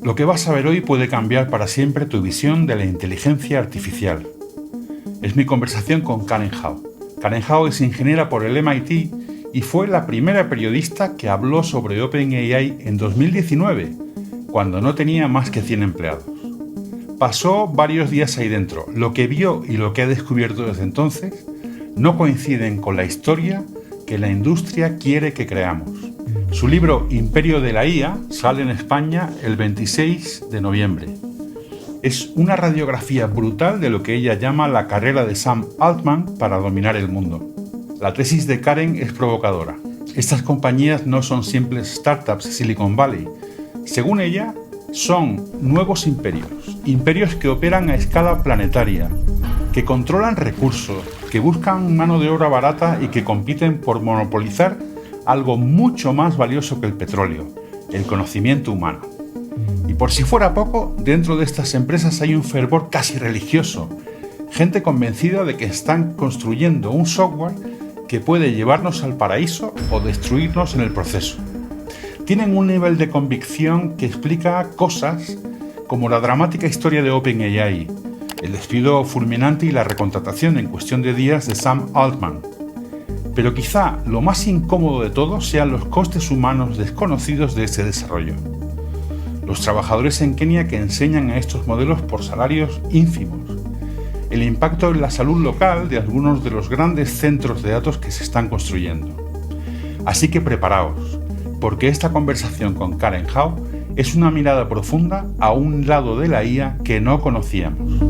Lo que vas a ver hoy puede cambiar para siempre tu visión de la inteligencia artificial. Es mi conversación con Karen Hao. Karen Hao es ingeniera por el MIT y fue la primera periodista que habló sobre OpenAI en 2019, cuando no tenía más que 100 empleados. Pasó varios días ahí dentro. Lo que vio y lo que ha descubierto desde entonces no coinciden con la historia que la industria quiere que creamos. Su libro Imperio de la IA sale en España el 26 de noviembre. Es una radiografía brutal de lo que ella llama la carrera de Sam Altman para dominar el mundo. La tesis de Karen es provocadora. Estas compañías no son simples startups de Silicon Valley. Según ella, son nuevos imperios que operan a escala planetaria, que controlan recursos, que buscan mano de obra barata y que compiten por monopolizar algo mucho más valioso que el petróleo, el conocimiento humano. Y por si fuera poco, dentro de estas empresas hay un fervor casi religioso, gente convencida de que están construyendo un software que puede llevarnos al paraíso o destruirnos en el proceso. Tienen un nivel de convicción que explica cosas como la dramática historia de OpenAI, el despido fulminante y la recontratación en cuestión de días de Sam Altman. Pero quizá lo más incómodo de todo sean los costes humanos desconocidos de ese desarrollo. Los trabajadores en Kenia que enseñan a estos modelos por salarios ínfimos. El impacto en la salud local de algunos de los grandes centros de datos que se están construyendo. Así que preparaos, porque esta conversación con Karen Hao es una mirada profunda a un lado de la IA que no conocíamos.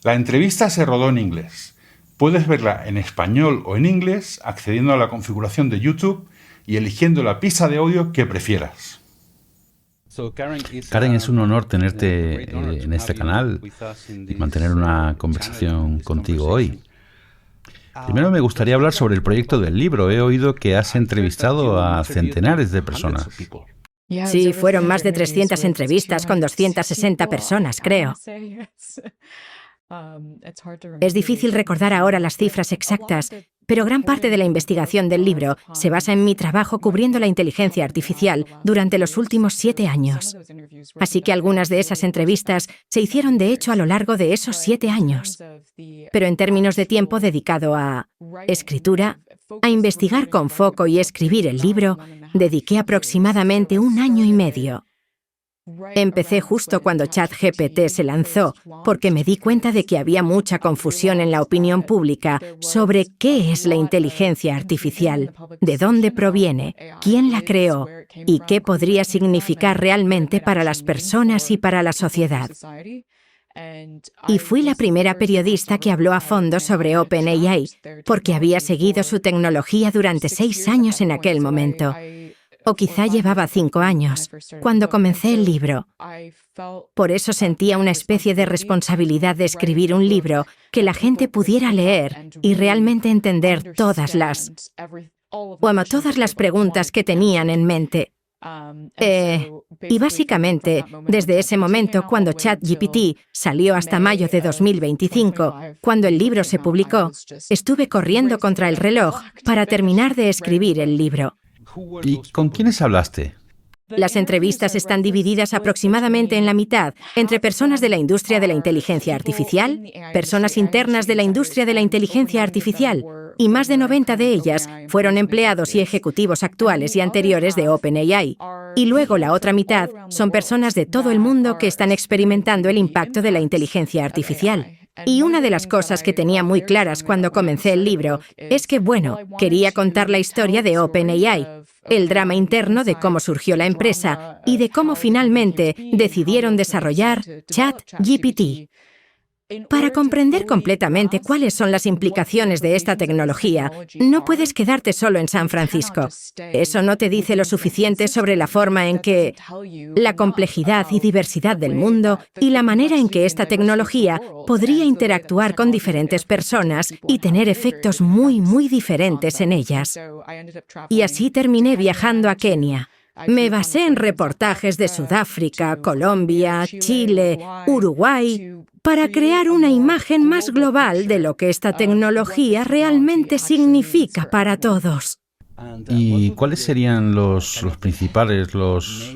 La entrevista se rodó en inglés. Puedes verla en español o en inglés accediendo a la configuración de YouTube y eligiendo la pista de audio que prefieras. Karen, es un honor tenerte en este canal y mantener una conversación contigo hoy. Primero me gustaría hablar sobre el proyecto del libro. He oído que has entrevistado a centenares de personas. Sí, fueron más de 300 entrevistas con 260 personas, creo. Es difícil recordar ahora las cifras exactas, pero gran parte de la investigación del libro se basa en mi trabajo cubriendo la inteligencia artificial durante los últimos 7 años. Así que algunas de esas entrevistas se hicieron de hecho a lo largo de esos 7 años. Pero en términos de tiempo dedicado a escritura, a investigar con foco y escribir el libro, dediqué aproximadamente 1 año y medio. Empecé justo cuando ChatGPT se lanzó, porque me di cuenta de que había mucha confusión en la opinión pública sobre qué es la inteligencia artificial, de dónde proviene, quién la creó y qué podría significar realmente para las personas y para la sociedad. Y fui la primera periodista que habló a fondo sobre OpenAI, porque había seguido su tecnología durante 6 años en aquel momento. O quizá llevaba 5 años, cuando comencé el libro. Por eso sentía una especie de responsabilidad de escribir un libro que la gente pudiera leer y realmente entender todas las preguntas que tenían en mente. Y básicamente, desde ese momento, cuando ChatGPT salió hasta mayo de 2025, cuando el libro se publicó, estuve corriendo contra el reloj para terminar de escribir el libro. ¿Y con quiénes hablaste? Las entrevistas están divididas aproximadamente en la mitad entre personas de la industria de la inteligencia artificial, personas internas de la industria de la inteligencia artificial, y más de 90 de ellas fueron empleados y ejecutivos actuales y anteriores de OpenAI. Y luego la otra mitad son personas de todo el mundo que están experimentando el impacto de la inteligencia artificial. Y una de las cosas que tenía muy claras cuando comencé el libro es que, quería contar la historia de OpenAI, el drama interno de cómo surgió la empresa y de cómo finalmente decidieron desarrollar ChatGPT. Para comprender completamente cuáles son las implicaciones de esta tecnología, no puedes quedarte solo en San Francisco. Eso no te dice lo suficiente sobre la forma en que la complejidad y diversidad del mundo y la manera en que esta tecnología podría interactuar con diferentes personas y tener efectos muy, muy diferentes en ellas. Y así terminé viajando a Kenia. Me basé en reportajes de Sudáfrica, Colombia, Chile, Uruguay, para crear una imagen más global de lo que esta tecnología realmente significa para todos. ¿Y cuáles serían los principales, los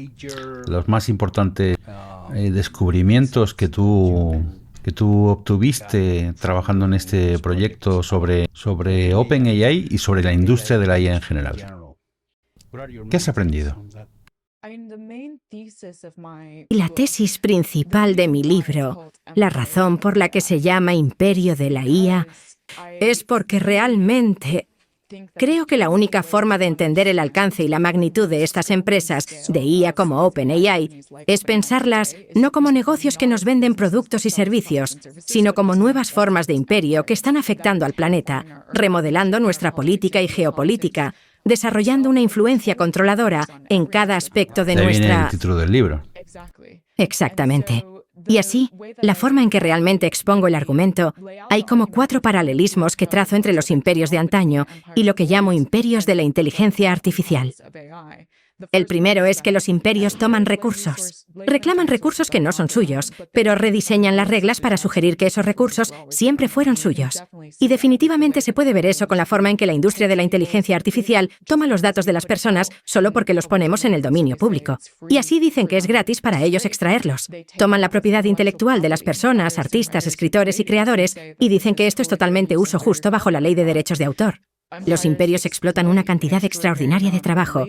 más importantes descubrimientos que tú obtuviste trabajando en este proyecto sobre OpenAI y sobre la industria de la IA en general? ¿Qué has aprendido? La tesis principal de mi libro, la razón por la que se llama Imperio de la IA, es porque realmente creo que la única forma de entender el alcance y la magnitud de estas empresas de IA como OpenAI es pensarlas no como negocios que nos venden productos y servicios, sino como nuevas formas de imperio que están afectando al planeta, remodelando nuestra política y geopolítica, desarrollando una influencia controladora en cada aspecto de nuestra... Ahí viene el título del libro. Exactamente. Y así, la forma en que realmente expongo el argumento, hay como 4 paralelismos que trazo entre los imperios de antaño y lo que llamo imperios de la inteligencia artificial. El primero es que los imperios toman recursos. Reclaman recursos que no son suyos, pero rediseñan las reglas para sugerir que esos recursos siempre fueron suyos. Y definitivamente se puede ver eso con la forma en que la industria de la inteligencia artificial toma los datos de las personas solo porque los ponemos en el dominio público. Y así dicen que es gratis para ellos extraerlos. Toman la propiedad intelectual de las personas, artistas, escritores y creadores y dicen que esto es totalmente uso justo bajo la ley de derechos de autor. Los imperios explotan una cantidad extraordinaria de trabajo.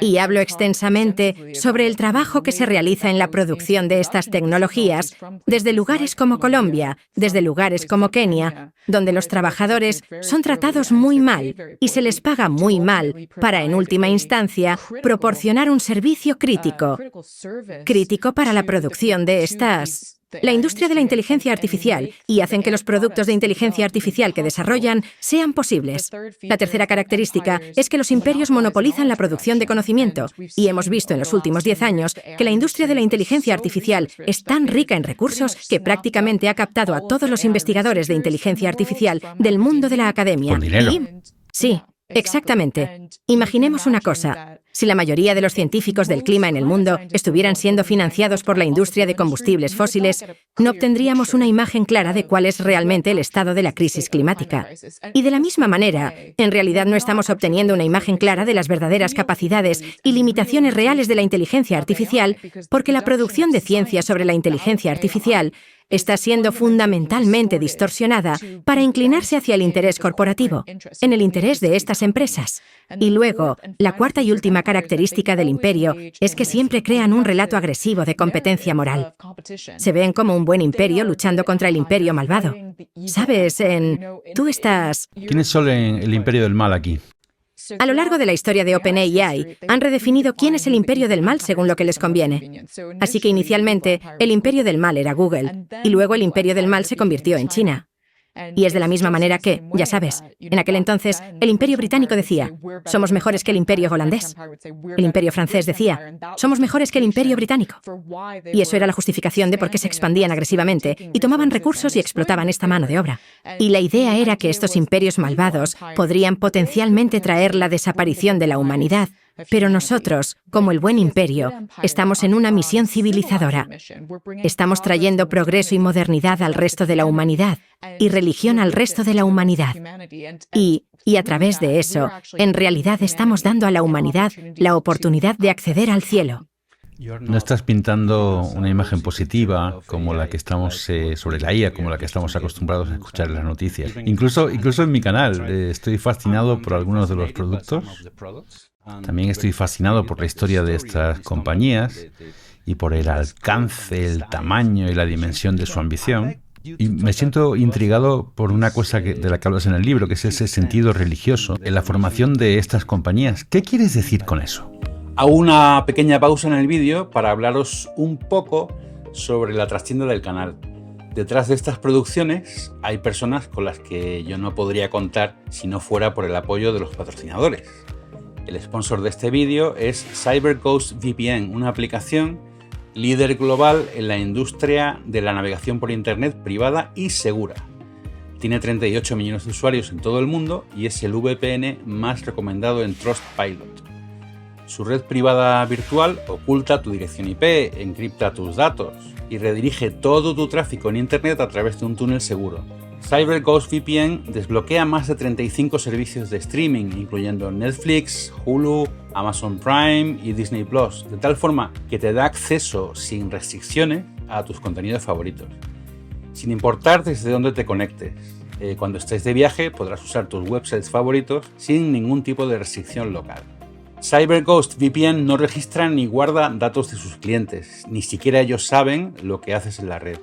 Y hablo extensamente sobre el trabajo que se realiza en la producción de estas tecnologías desde lugares como Colombia, desde lugares como Kenia, donde los trabajadores son tratados muy mal y se les paga muy mal para, en última instancia, proporcionar un servicio crítico para la producción de estas... La industria de la inteligencia artificial y hacen que los productos de inteligencia artificial que desarrollan sean posibles. La tercera característica es que los imperios monopolizan la producción de conocimiento y hemos visto en los últimos 10 años que la industria de la inteligencia artificial es tan rica en recursos que prácticamente ha captado a todos los investigadores de inteligencia artificial del mundo de la academia. Con dinero. Sí. Exactamente. Imaginemos una cosa. Si la mayoría de los científicos del clima en el mundo estuvieran siendo financiados por la industria de combustibles fósiles, no obtendríamos una imagen clara de cuál es realmente el estado de la crisis climática. Y de la misma manera, en realidad no estamos obteniendo una imagen clara de las verdaderas capacidades y limitaciones reales de la inteligencia artificial, porque la producción de ciencia sobre la inteligencia artificial está siendo fundamentalmente distorsionada para inclinarse hacia el interés corporativo, en el interés de estas empresas. Y luego, la cuarta y última característica del imperio es que siempre crean un relato agresivo de competencia moral. Se ven como un buen imperio luchando contra el imperio malvado. ¿Sabes? Tú estás... ¿Quién es solo el imperio del mal aquí? A lo largo de la historia de OpenAI, han redefinido quién es el imperio del mal según lo que les conviene. Así que inicialmente, el imperio del mal era Google, y luego el imperio del mal se convirtió en China. Y es de la misma manera que, ya sabes, en aquel entonces, el imperio británico decía, somos mejores que el imperio holandés. El imperio francés decía, somos mejores que el imperio británico. Y eso era la justificación de por qué se expandían agresivamente y tomaban recursos y explotaban esta mano de obra. Y la idea era que estos imperios malvados podrían potencialmente traer la desaparición de la humanidad. Pero nosotros, como el buen imperio, estamos en una misión civilizadora. Estamos trayendo progreso y modernidad al resto de la humanidad y religión al resto de la humanidad. Y a través de eso, en realidad estamos dando a la humanidad la oportunidad de acceder al cielo. No estás pintando una imagen positiva como la que estamos sobre la IA, como la que estamos acostumbrados a escuchar en las noticias. Incluso en mi canal estoy fascinado por algunos de los productos. También estoy fascinado por la historia de estas compañías y por el alcance, el tamaño y la dimensión de su ambición. Y me siento intrigado por una cosa de la que hablas en el libro, que es ese sentido religioso en la formación de estas compañías. ¿Qué quieres decir con eso? Hago una pequeña pausa en el vídeo para hablaros un poco sobre la trastienda del canal. Detrás de estas producciones hay personas con las que yo no podría contar si no fuera por el apoyo de los patrocinadores. El sponsor de este vídeo es CyberGhost VPN, una aplicación líder global en la industria de la navegación por Internet privada y segura. Tiene 38 millones de usuarios en todo el mundo y es el VPN más recomendado en Trustpilot. Su red privada virtual oculta tu dirección IP, encripta tus datos y redirige todo tu tráfico en Internet a través de un túnel seguro. CyberGhost VPN desbloquea más de 35 servicios de streaming, incluyendo Netflix, Hulu, Amazon Prime y Disney Plus, de tal forma que te da acceso sin restricciones a tus contenidos favoritos. Sin importar desde dónde te conectes, cuando estés de viaje podrás usar tus websites favoritos sin ningún tipo de restricción local. CyberGhost VPN no registra ni guarda datos de sus clientes, ni siquiera ellos saben lo que haces en la red.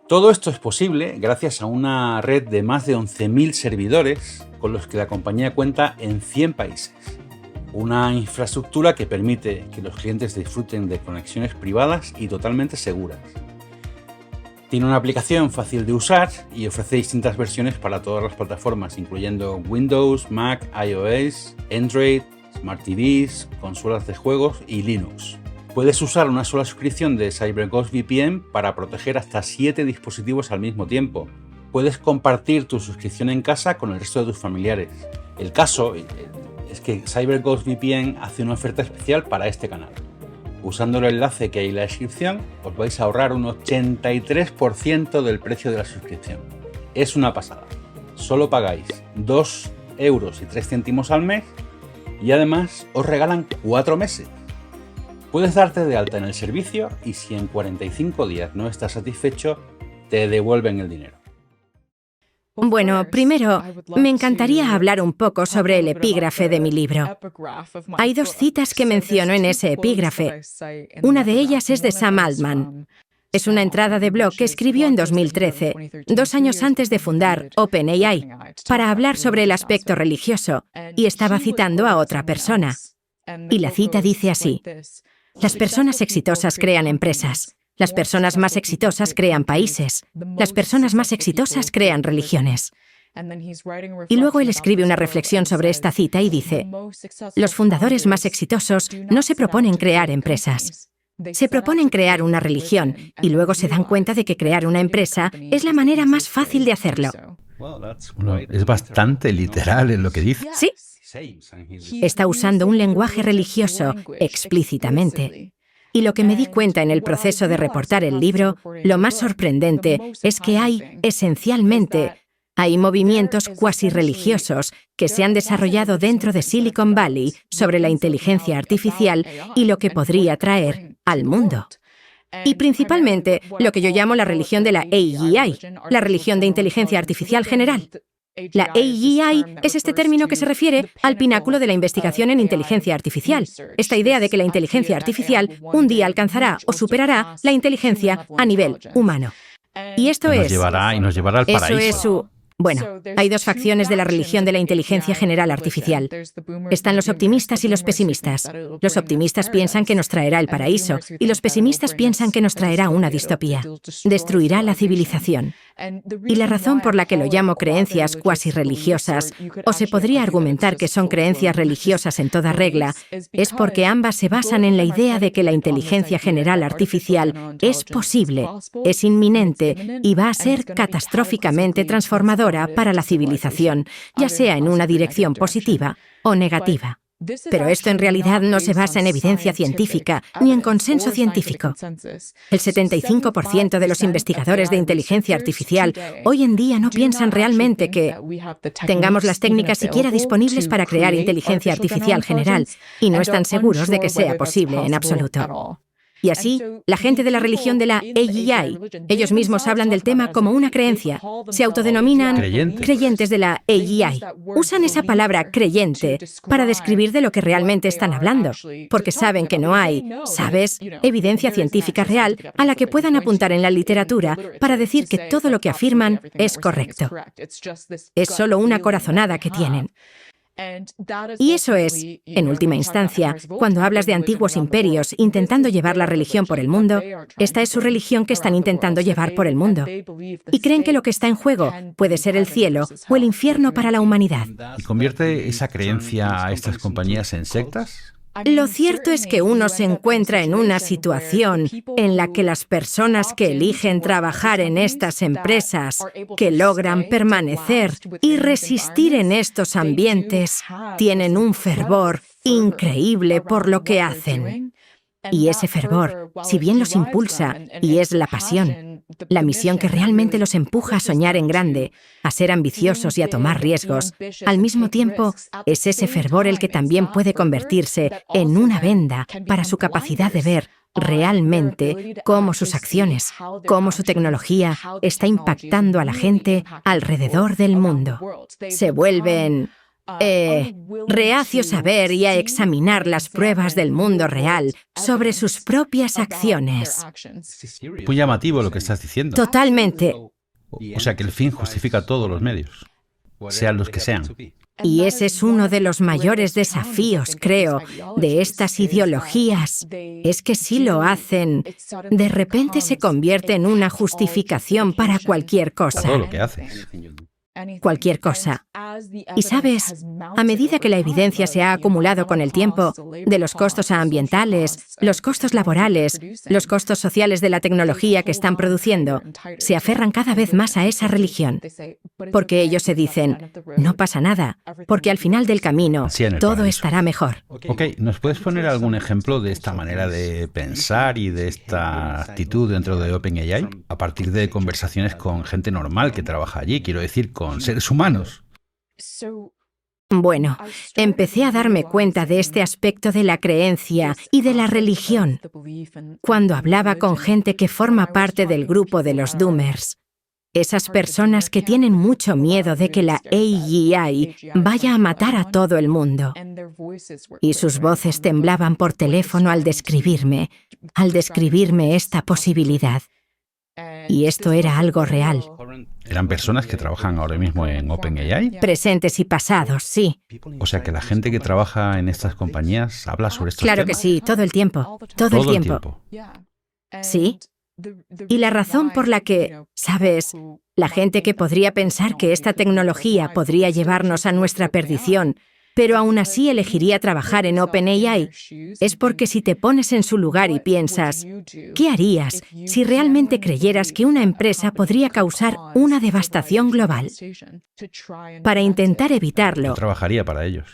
Todo esto es posible gracias a una red de más de 11.000 servidores con los que la compañía cuenta en 100 países. Una infraestructura que permite que los clientes disfruten de conexiones privadas y totalmente seguras. Tiene una aplicación fácil de usar y ofrece distintas versiones para todas las plataformas, incluyendo Windows, Mac, iOS, Android, Smart TVs, consolas de juegos y Linux. Puedes usar una sola suscripción de CyberGhost VPN para proteger hasta 7 dispositivos al mismo tiempo. Puedes compartir tu suscripción en casa con el resto de tus familiares. El caso es que CyberGhost VPN hace una oferta especial para este canal. Usando el enlace que hay en la descripción, os vais a ahorrar un 83% del precio de la suscripción. Es una pasada. Solo pagáis 2,03 € al mes y además os regalan 4 meses. Puedes darte de alta en el servicio y si en 45 días no estás satisfecho, te devuelven el dinero. Bueno, primero, me encantaría hablar un poco sobre el epígrafe de mi libro. Hay 2 citas que menciono en ese epígrafe. Una de ellas es de Sam Altman. Es una entrada de blog que escribió en 2013, 2 años antes de fundar OpenAI, para hablar sobre el aspecto religioso, y estaba citando a otra persona. Y la cita dice así: las personas exitosas crean empresas. Las personas más exitosas crean países. Las personas más exitosas crean religiones. Y luego él escribe una reflexión sobre esta cita y dice: los fundadores más exitosos no se proponen crear empresas. Se proponen crear una religión y luego se dan cuenta de que crear una empresa es la manera más fácil de hacerlo. Bueno, es bastante literal en lo que dice. Sí. Está usando un lenguaje religioso explícitamente. Y lo que me di cuenta en el proceso de reportar el libro, lo más sorprendente es que hay movimientos cuasi religiosos que se han desarrollado dentro de Silicon Valley sobre la inteligencia artificial y lo que podría traer al mundo. Y principalmente lo que yo llamo la religión de la AGI, la religión de inteligencia artificial general. La AGI es este término que se refiere al pináculo de la investigación en inteligencia artificial. Esta idea de que la inteligencia artificial un día alcanzará o superará la inteligencia a nivel humano. Y esto nos llevará al paraíso. Bueno, hay 2 facciones de la religión de la inteligencia general artificial. Están los optimistas y los pesimistas. Los optimistas piensan que nos traerá el paraíso y los pesimistas piensan que nos traerá una distopía. Destruirá la civilización. Y la razón por la que lo llamo creencias cuasi religiosas, o se podría argumentar que son creencias religiosas en toda regla, es porque ambas se basan en la idea de que la inteligencia general artificial es posible, es inminente y va a ser catastróficamente transformadora para la civilización, ya sea en una dirección positiva o negativa. Pero esto en realidad no se basa en evidencia científica ni en consenso científico. El 75% de los investigadores de inteligencia artificial hoy en día no piensan realmente que tengamos las técnicas siquiera disponibles para crear inteligencia artificial general y no están seguros de que sea posible en absoluto. Y así, la gente de la religión de la AGI, ellos mismos hablan del tema como una creencia. Se autodenominan creyentes de la AGI. Usan esa palabra creyente para describir de lo que realmente están hablando, porque saben que no hay, ¿sabes?, evidencia científica real a la que puedan apuntar en la literatura para decir que todo lo que afirman es correcto. Es solo una corazonada que tienen. Y eso es, en última instancia, cuando hablas de antiguos imperios intentando llevar la religión por el mundo, esta es su religión que están intentando llevar por el mundo. Y creen que lo que está en juego puede ser el cielo o el infierno para la humanidad. ¿Y convierte esa creencia a estas compañías en sectas? Lo cierto es que uno se encuentra en una situación en la que las personas que eligen trabajar en estas empresas, que logran permanecer y resistir en estos ambientes, tienen un fervor increíble por lo que hacen. Y ese fervor, si bien los impulsa, y es la pasión, La misión que realmente los empuja a soñar en grande, a ser ambiciosos y a tomar riesgos, al mismo tiempo, es ese fervor el que también puede convertirse en una venda para su capacidad de ver realmente cómo sus acciones, cómo su tecnología está impactando a la gente alrededor del mundo. Se vuelven reacios a ver y a examinar las pruebas del mundo real sobre sus propias acciones. Muy llamativo lo que estás diciendo. Totalmente. O sea que el fin justifica todos los medios, sean los que sean. Y ese es uno de los mayores desafíos, creo, de estas ideologías. Es que si lo hacen, de repente se convierte en una justificación para cualquier cosa. Todo lo que haces. Cualquier cosa. Y sabes, a medida que la evidencia se ha acumulado con el tiempo, de los costos ambientales, los costos laborales, los costos sociales de la tecnología que están produciendo, se aferran cada vez más a esa religión. Porque ellos se dicen, no pasa nada, porque al final del camino todo estará mejor. Ok, ¿nos puedes poner algún ejemplo de esta manera de pensar y de esta actitud dentro de OpenAI? A partir de conversaciones con gente normal que trabaja allí, quiero decir, con seres humanos. Bueno, empecé a darme cuenta de este aspecto de la creencia y de la religión cuando hablaba con gente que forma parte del grupo de los Doomers. Esas personas que tienen mucho miedo de que la AI vaya a matar a todo el mundo. Y sus voces temblaban por teléfono al describirme esta posibilidad. Y esto era algo real. ¿Eran personas que trabajan ahora mismo en OpenAI? Presentes y pasados, sí. O sea que la gente que trabaja en estas compañías habla sobre estos Claro temas. que sí, todo el tiempo. Todo el tiempo. Sí. Y la razón por la que, ¿sabes? La gente que podría pensar que esta tecnología podría llevarnos a nuestra perdición, pero aún así elegiría trabajar en OpenAI, es porque si te pones en su lugar y piensas, ¿qué harías si realmente creyeras que una empresa podría causar una devastación global? Para intentar evitarlo. Yo trabajaría para ellos.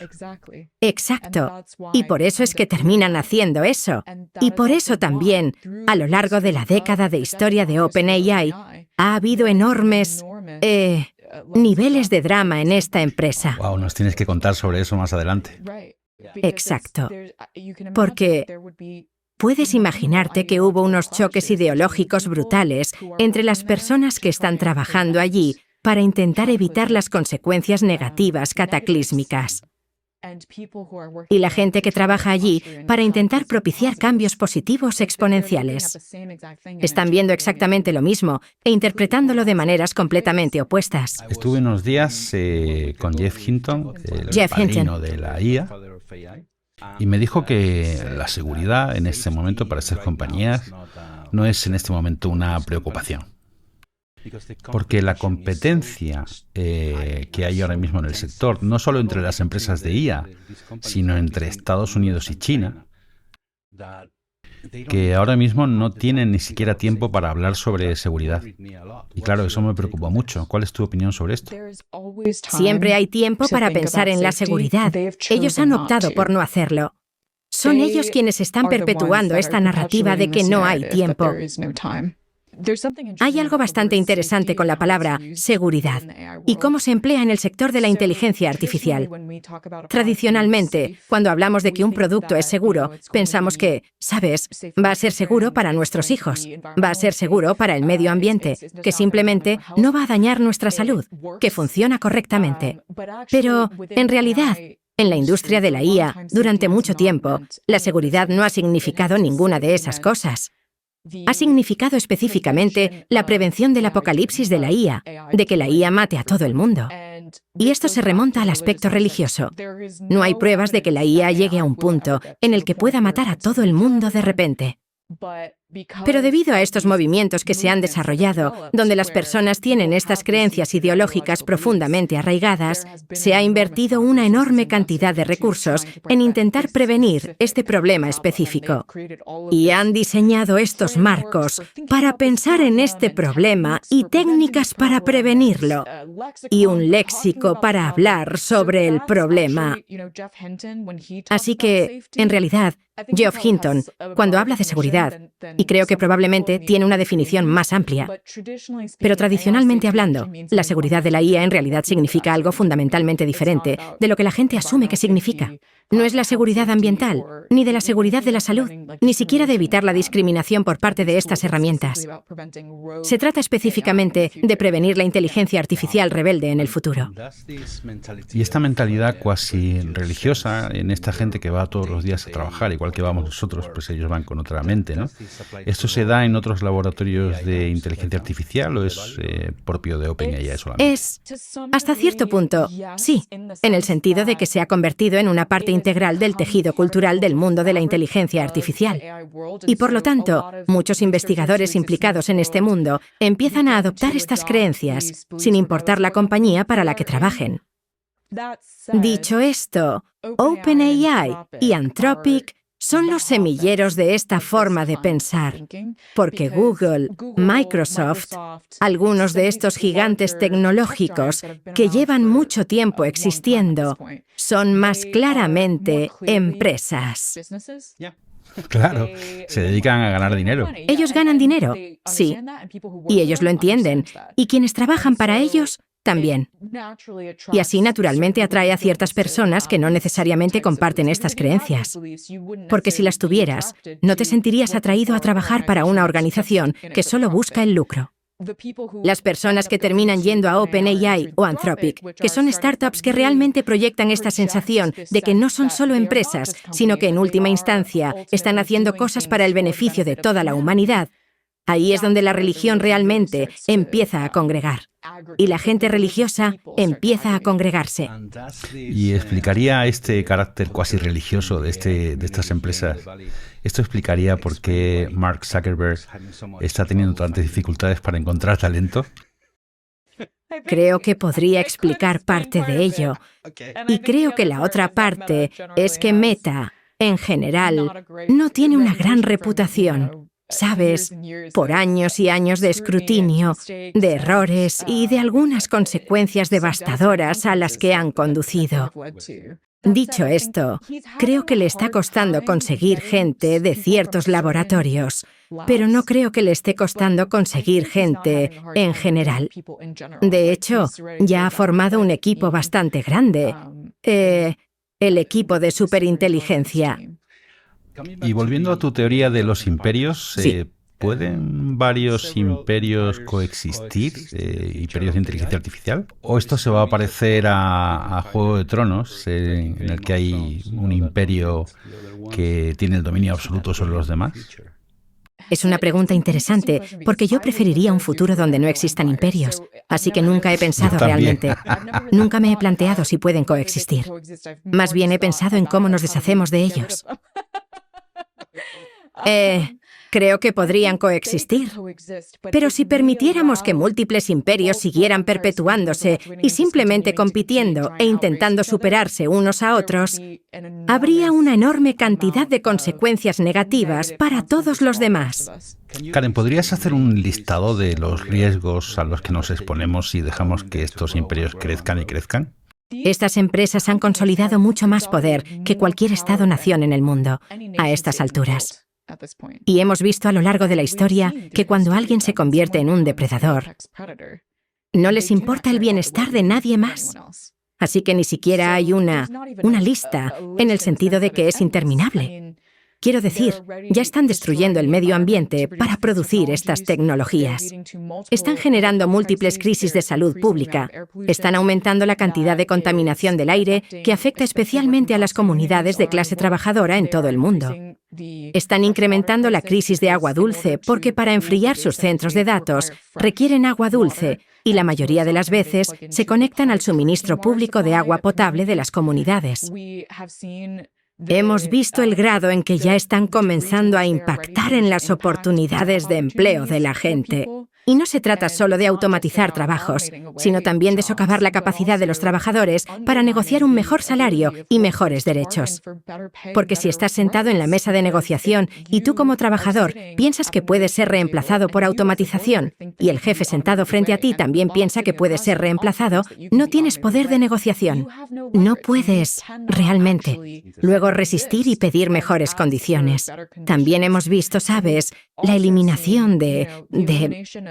Exacto. Y por eso es que terminan haciendo eso. Y por eso también, a lo largo de la década de historia de OpenAI, ha habido enormes niveles de drama en esta empresa. Wow, nos tienes que contar sobre eso más adelante. Exacto. Porque puedes imaginarte que hubo unos choques ideológicos brutales entre las personas que están trabajando allí para intentar evitar las consecuencias negativas cataclísmicas. Y la gente que trabaja allí para intentar propiciar cambios positivos exponenciales. Están viendo exactamente lo mismo e interpretándolo de maneras completamente opuestas. Estuve unos días con Jeff Hinton, el padrino de la IA, y me dijo que la seguridad en este momento para estas compañías no es en este momento una preocupación. Porque la competencia que hay ahora mismo en el sector, no solo entre las empresas de IA, sino entre Estados Unidos y China, que ahora mismo no tienen ni siquiera tiempo para hablar sobre seguridad. Y claro, eso me preocupa mucho. ¿Cuál es tu opinión sobre esto? Siempre hay tiempo para pensar en la seguridad. Ellos han optado por no hacerlo. Son ellos quienes están perpetuando esta narrativa de que no hay tiempo. Hay algo bastante interesante con la palabra seguridad y cómo se emplea en el sector de la inteligencia artificial. Tradicionalmente, cuando hablamos de que un producto es seguro, pensamos que, ¿sabes?, va a ser seguro para nuestros hijos, va a ser seguro para el medio ambiente, que simplemente no va a dañar nuestra salud, que funciona correctamente. Pero, en realidad, en la industria de la IA, durante mucho tiempo, la seguridad no ha significado ninguna de esas cosas. Ha significado específicamente la prevención del apocalipsis de la IA, de que la IA mate a todo el mundo. Y esto se remonta al aspecto religioso. No hay pruebas de que la IA llegue a un punto en el que pueda matar a todo el mundo de repente. Pero debido a estos movimientos que se han desarrollado, donde las personas tienen estas creencias ideológicas profundamente arraigadas, se ha invertido una enorme cantidad de recursos en intentar prevenir este problema específico. Y han diseñado estos marcos para pensar en este problema y técnicas para prevenirlo, y un léxico para hablar sobre el problema. Así que, en realidad, Geoff Hinton, cuando habla de seguridad, y creo que probablemente tiene una definición más amplia. Pero tradicionalmente hablando, la seguridad de la IA en realidad significa algo fundamentalmente diferente de lo que la gente asume que significa. No es la seguridad ambiental, ni de la seguridad de la salud, ni siquiera de evitar la discriminación por parte de estas herramientas. Se trata específicamente de prevenir la inteligencia artificial rebelde en el futuro. Y esta mentalidad cuasi religiosa en esta gente que va todos los días a trabajar, igual que vamos nosotros, pues ellos van con otra mente, ¿no? ¿Esto se da en otros laboratorios de inteligencia artificial o es propio de OpenAI solamente? Es, hasta cierto punto, sí, en el sentido de que se ha convertido en una parte integral del tejido cultural del mundo de la inteligencia artificial. Y por lo tanto, muchos investigadores implicados en este mundo empiezan a adoptar estas creencias, sin importar la compañía para la que trabajen. Dicho esto, OpenAI y Anthropic son los semilleros de esta forma de pensar, porque Google, Microsoft, algunos de estos gigantes tecnológicos que llevan mucho tiempo existiendo, son más claramente empresas. Claro, se dedican a ganar dinero. Ellos ganan dinero, sí, y ellos lo entienden, y quienes trabajan para ellos también. Y así naturalmente atrae a ciertas personas que no necesariamente comparten estas creencias. Porque si las tuvieras, no te sentirías atraído a trabajar para una organización que solo busca el lucro. Las personas que terminan yendo a OpenAI o Anthropic, que son startups que realmente proyectan esta sensación de que no son solo empresas, sino que en última instancia están haciendo cosas para el beneficio de toda la humanidad, ahí es donde la religión realmente empieza a congregar. Y la gente religiosa empieza a congregarse. Y explicaría este carácter cuasi religioso de estas empresas. Esto explicaría por qué Mark Zuckerberg está teniendo tantas dificultades para encontrar talento. Creo que podría explicar parte de ello. Y creo que la otra parte es que Meta, en general, no tiene una gran reputación. ¿Sabes? Por años y años de escrutinio, de errores y de algunas consecuencias devastadoras a las que han conducido. Dicho esto, creo que le está costando conseguir gente de ciertos laboratorios, pero no creo que le esté costando conseguir gente en general. De hecho, ya ha formado un equipo bastante grande, el equipo de superinteligencia. Y volviendo a tu teoría de los imperios, Sí. ¿pueden varios imperios coexistir, imperios de inteligencia artificial? ¿O esto se va a parecer a Juego de Tronos, en el que hay un imperio que tiene el dominio absoluto sobre los demás? Es una pregunta interesante, porque yo preferiría un futuro donde no existan imperios, así que nunca he pensado Yo también. realmente. Nunca me he planteado si pueden coexistir. Más bien he pensado en cómo nos deshacemos de ellos. Creo que podrían coexistir. Pero si permitiéramos que múltiples imperios siguieran perpetuándose y simplemente compitiendo e intentando superarse unos a otros, habría una enorme cantidad de consecuencias negativas para todos los demás. Karen, ¿podrías hacer un listado de los riesgos a los que nos exponemos si dejamos que estos imperios crezcan y crezcan? Estas empresas han consolidado mucho más poder que cualquier Estado-nación en el mundo a estas alturas. Y hemos visto a lo largo de la historia que cuando alguien se convierte en un depredador, no les importa el bienestar de nadie más. Así que ni siquiera hay una lista en el sentido de que es interminable. Quiero decir, ya están destruyendo el medio ambiente para producir estas tecnologías. Están generando múltiples crisis de salud pública. Están aumentando la cantidad de contaminación del aire que afecta especialmente a las comunidades de clase trabajadora en todo el mundo. Están incrementando la crisis de agua dulce porque para enfriar sus centros de datos requieren agua dulce y la mayoría de las veces se conectan al suministro público de agua potable de las comunidades. Hemos visto el grado en que ya están comenzando a impactar en las oportunidades de empleo de la gente. Y no se trata solo de automatizar trabajos, sino también de socavar la capacidad de los trabajadores para negociar un mejor salario y mejores derechos. Porque si estás sentado en la mesa de negociación y tú como trabajador piensas que puedes ser reemplazado por automatización y el jefe sentado frente a ti también piensa que puedes ser reemplazado, no tienes poder de negociación. No puedes, realmente, luego resistir y pedir mejores condiciones. También hemos visto, ¿sabes?, la eliminación de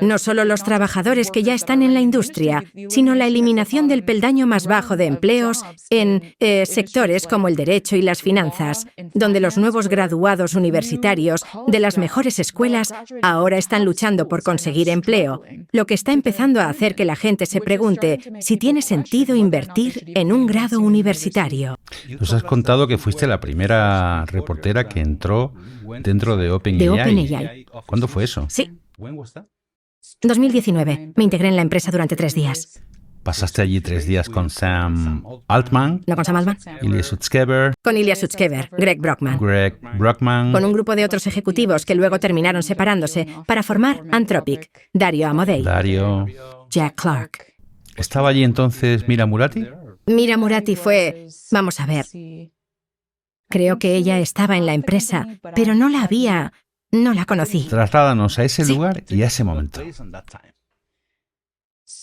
no solo los trabajadores que ya están en la industria, sino la eliminación del peldaño más bajo de empleos en sectores como el derecho y las finanzas, donde los nuevos graduados universitarios de las mejores escuelas ahora están luchando por conseguir empleo, lo que está empezando a hacer que la gente se pregunte si tiene sentido invertir en un grado universitario. Nos has contado que fuiste la primera reportera que entró dentro de OpenAI. ¿Cuándo fue eso? Sí. 2019. Me integré en la empresa durante 3 días. ¿Pasaste allí 3 días con Sam Altman? ¿No con Sam Altman? Ilya Sutskever. Con Ilya Sutskever, Greg Brockman. Con un grupo de otros ejecutivos que luego terminaron separándose para formar Anthropic. Dario Amodei. Jack Clark. ¿Estaba allí entonces Mira Murati? Mira Murati fue... Vamos a ver. Creo que ella estaba en la empresa, pero no la conocí. Trasládanos a ese lugar y a ese momento.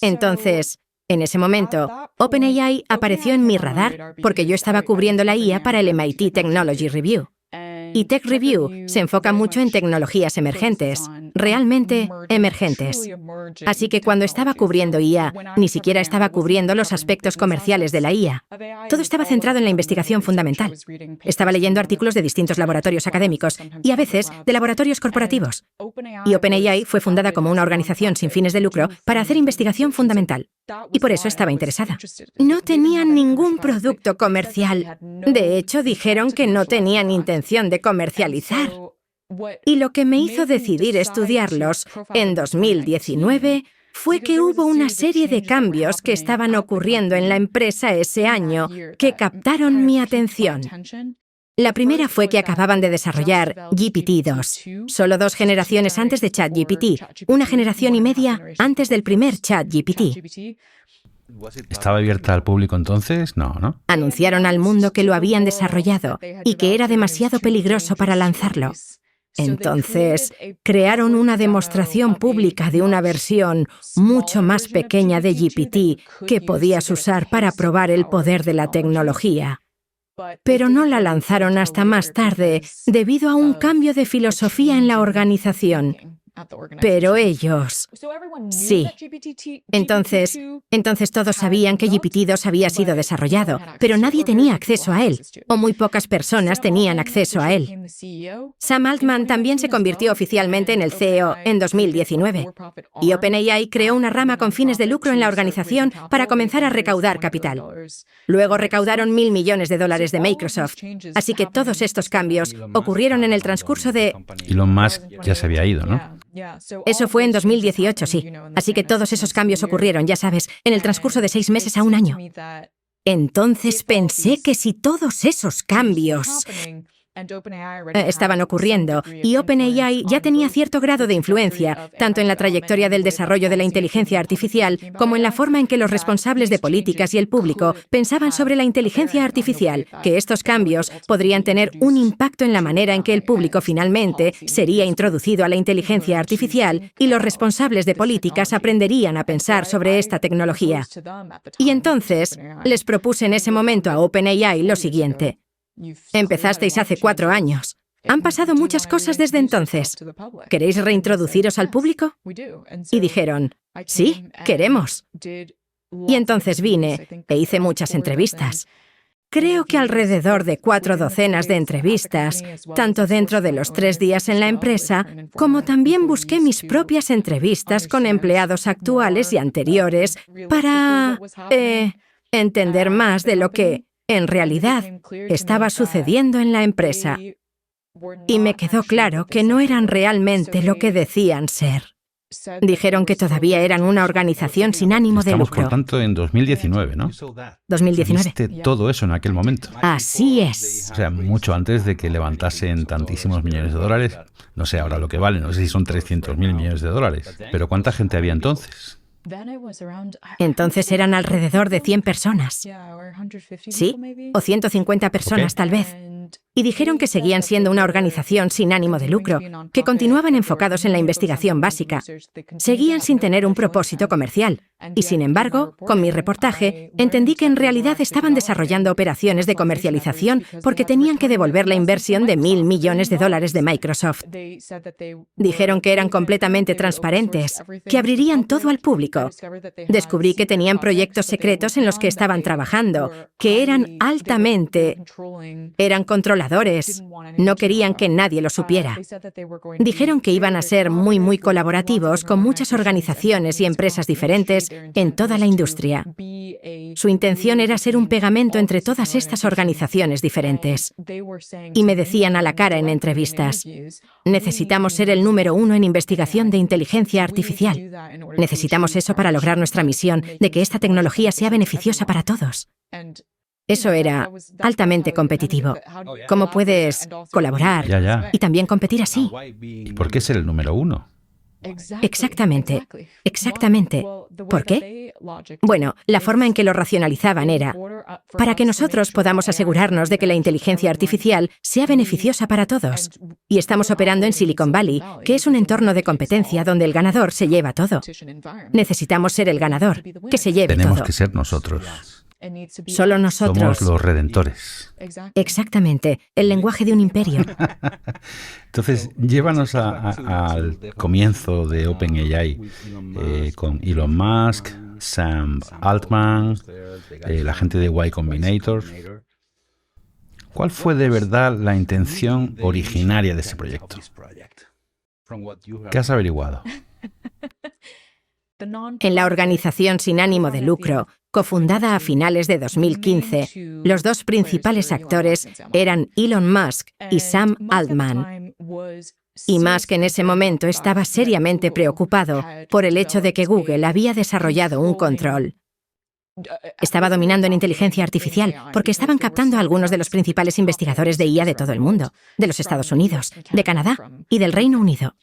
Entonces, en ese momento, OpenAI apareció en mi radar porque yo estaba cubriendo la IA para el MIT Technology Review. Y Tech Review se enfoca mucho en tecnologías emergentes, realmente emergentes. Así que cuando estaba cubriendo IA, ni siquiera estaba cubriendo los aspectos comerciales de la IA. Todo estaba centrado en la investigación fundamental. Estaba leyendo artículos de distintos laboratorios académicos y a veces de laboratorios corporativos. Y OpenAI fue fundada como una organización sin fines de lucro para hacer investigación fundamental. Y por eso estaba interesada. No tenían ningún producto comercial. De hecho, dijeron que no tenían intención de comercializar. Y lo que me hizo decidir estudiarlos en 2019 fue que hubo una serie de cambios que estaban ocurriendo en la empresa ese año que captaron mi atención. La primera fue que acababan de desarrollar GPT-2, solo 2 generaciones antes de ChatGPT, 1 generación y media antes del primer ChatGPT. ¿Estaba abierta al público entonces? No. Anunciaron al mundo que lo habían desarrollado y que era demasiado peligroso para lanzarlo. Entonces, crearon una demostración pública de una versión mucho más pequeña de GPT que podías usar para probar el poder de la tecnología. Pero no la lanzaron hasta más tarde debido a un cambio de filosofía en la organización. Pero ellos... Sí. Entonces todos sabían que GPT-2 había sido desarrollado, pero nadie tenía acceso a él, o muy pocas personas tenían acceso a él. Sam Altman también se convirtió oficialmente en el CEO en 2019, y OpenAI creó una rama con fines de lucro en la organización para comenzar a recaudar capital. Luego recaudaron $1.000 millones de Microsoft, así que todos estos cambios ocurrieron en el transcurso de... Elon Musk ya se había ido, ¿no? Eso fue en 2018, sí. Así que todos esos cambios ocurrieron, ya sabes, en el transcurso de 6 meses a 1 año. Entonces pensé que si todos esos cambios estaban ocurriendo y OpenAI ya tenía cierto grado de influencia, tanto en la trayectoria del desarrollo de la inteligencia artificial como en la forma en que los responsables de políticas y el público pensaban sobre la inteligencia artificial, que estos cambios podrían tener un impacto en la manera en que el público finalmente sería introducido a la inteligencia artificial y los responsables de políticas aprenderían a pensar sobre esta tecnología. Y entonces les propuse en ese momento a OpenAI lo siguiente. Empezasteis hace 4 años. Han pasado muchas cosas desde entonces. ¿Queréis reintroduciros al público? Y dijeron, sí, queremos. Y entonces vine e hice muchas entrevistas. Creo que alrededor de 4 docenas de entrevistas, tanto dentro de los 3 días en la empresa, como también busqué mis propias entrevistas con empleados actuales y anteriores para entender más de lo que en realidad estaba sucediendo en la empresa. Y me quedó claro que no eran realmente lo que decían ser. Dijeron que todavía eran una organización sin ánimo de lucro. Estamos, por tanto, en 2019, ¿no? 2019. ¿Viste todo eso en aquel momento? Así es. O sea, mucho antes de que levantasen tantísimos millones de dólares. No sé ahora lo que vale, no sé si son 300.000 millones de dólares. Pero ¿cuánta gente había entonces? Entonces eran alrededor de 100 personas. Sí, o 150 personas tal vez. y dijeron que seguían siendo una organización sin ánimo de lucro, que continuaban enfocados en la investigación básica. Seguían sin tener un propósito comercial. Y sin embargo, con mi reportaje, entendí que en realidad estaban desarrollando operaciones de comercialización porque tenían que devolver la inversión de $1.000 millones de Microsoft. Dijeron que eran completamente transparentes, que abrirían todo al público. Descubrí que tenían proyectos secretos en los que estaban trabajando, que eran eran controladores. No querían que nadie lo supiera. Dijeron que iban a ser muy colaborativos con muchas organizaciones y empresas diferentes en toda la industria. Su intención era ser un pegamento entre todas estas organizaciones diferentes. Y me decían a la cara en entrevistas: necesitamos ser el número 1 en investigación de inteligencia artificial. Necesitamos eso para lograr nuestra misión de que esta tecnología sea beneficiosa para todos. Eso era altamente competitivo. ¿Cómo puedes colaborar y también competir así? ¿Y por qué ser el número 1? Exactamente. ¿Por qué? Bueno, la forma en que lo racionalizaban era: para que nosotros podamos asegurarnos de que la inteligencia artificial sea beneficiosa para todos. Y estamos operando en Silicon Valley, que es un entorno de competencia donde el ganador se lleva todo. Necesitamos ser el ganador, que se lleve todo. Tenemos que ser nosotros. Solo nosotros. Somos los redentores. Exactamente, el lenguaje de un imperio. Entonces, llévanos al comienzo de OpenAI, con Elon Musk, Sam Altman, la gente de Y Combinator. ¿Cuál fue de verdad la intención originaria de ese proyecto? ¿Qué has averiguado? En la organización sin ánimo de lucro, cofundada a finales de 2015, los dos principales actores eran Elon Musk y Sam Altman. Y Musk en ese momento estaba seriamente preocupado por el hecho de que Google había desarrollado un control. Estaba dominando en inteligencia artificial porque estaban captando a algunos de los principales investigadores de IA de todo el mundo, de los Estados Unidos, de Canadá y del Reino Unido.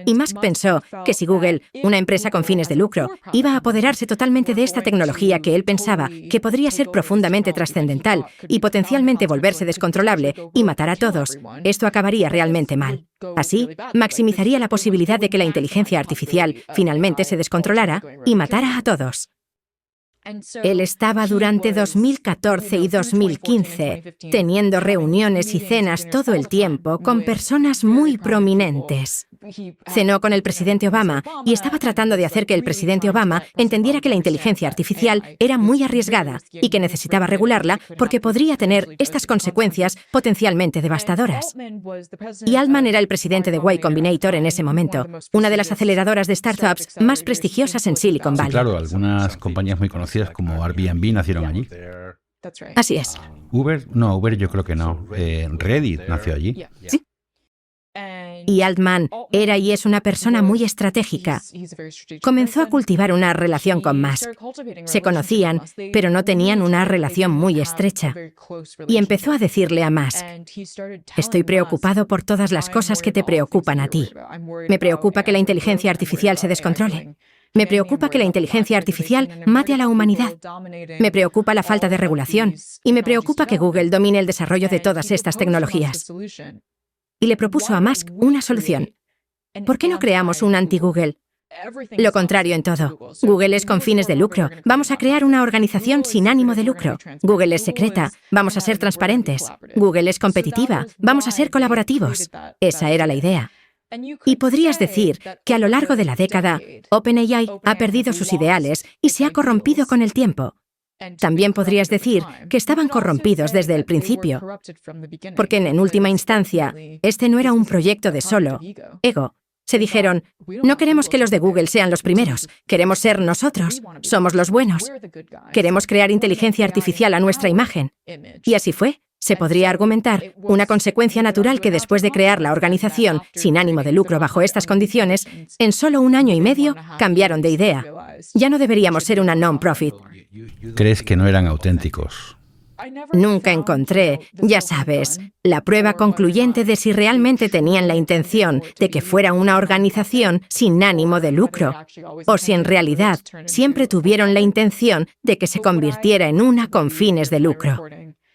Y Musk pensó que si Google, una empresa con fines de lucro, iba a apoderarse totalmente de esta tecnología que él pensaba que podría ser profundamente trascendental y potencialmente volverse descontrolable y matar a todos, esto acabaría realmente mal. Así, maximizaría la posibilidad de que la inteligencia artificial finalmente se descontrolara y matara a todos. Él estaba durante 2014 y 2015 teniendo reuniones y cenas todo el tiempo con personas muy prominentes. Cenó con el presidente Obama y estaba tratando de hacer que el presidente Obama entendiera que la inteligencia artificial era muy arriesgada y que necesitaba regularla porque podría tener estas consecuencias potencialmente devastadoras. Y Altman era el presidente de Y Combinator en ese momento, una de las aceleradoras de startups más prestigiosas en Silicon Valley. Sí, claro, algunas compañías muy conocidas como Airbnb nacieron allí. Así es. Uber yo creo que no. Reddit nació allí. Sí. Y Altman era y es una persona muy estratégica. Comenzó a cultivar una relación con Musk. Se conocían, pero no tenían una relación muy estrecha. Y empezó a decirle a Musk: estoy preocupado por todas las cosas que te preocupan a ti. Me preocupa que la inteligencia artificial se descontrole. Me preocupa que la inteligencia artificial mate a la humanidad. Me preocupa la falta de regulación. Y me preocupa que Google domine el desarrollo de todas estas tecnologías. Y le propuso a Musk una solución. ¿Por qué no creamos un anti-Google? Lo contrario en todo. Google es con fines de lucro. Vamos a crear una organización sin ánimo de lucro. Google es secreta. Vamos a ser transparentes. Google es competitiva. Vamos a ser colaborativos. Esa era la idea. Y podrías decir que a lo largo de la década, OpenAI ha perdido sus ideales y se ha corrompido con el tiempo. También podrías decir que estaban corrompidos desde el principio, porque en última instancia, este no era un proyecto de solo ego. Se dijeron: no queremos que los de Google sean los primeros, queremos ser nosotros, somos los buenos. Queremos crear inteligencia artificial a nuestra imagen. Y así fue. Se podría argumentar una consecuencia natural que después de crear la organización sin ánimo de lucro bajo estas condiciones, en solo 1 año y medio cambiaron de idea. Ya no deberíamos ser una non-profit. ¿Crees que no eran auténticos? Nunca encontré, ya sabes, la prueba concluyente de si realmente tenían la intención de que fuera una organización sin ánimo de lucro, o si en realidad siempre tuvieron la intención de que se convirtiera en una con fines de lucro.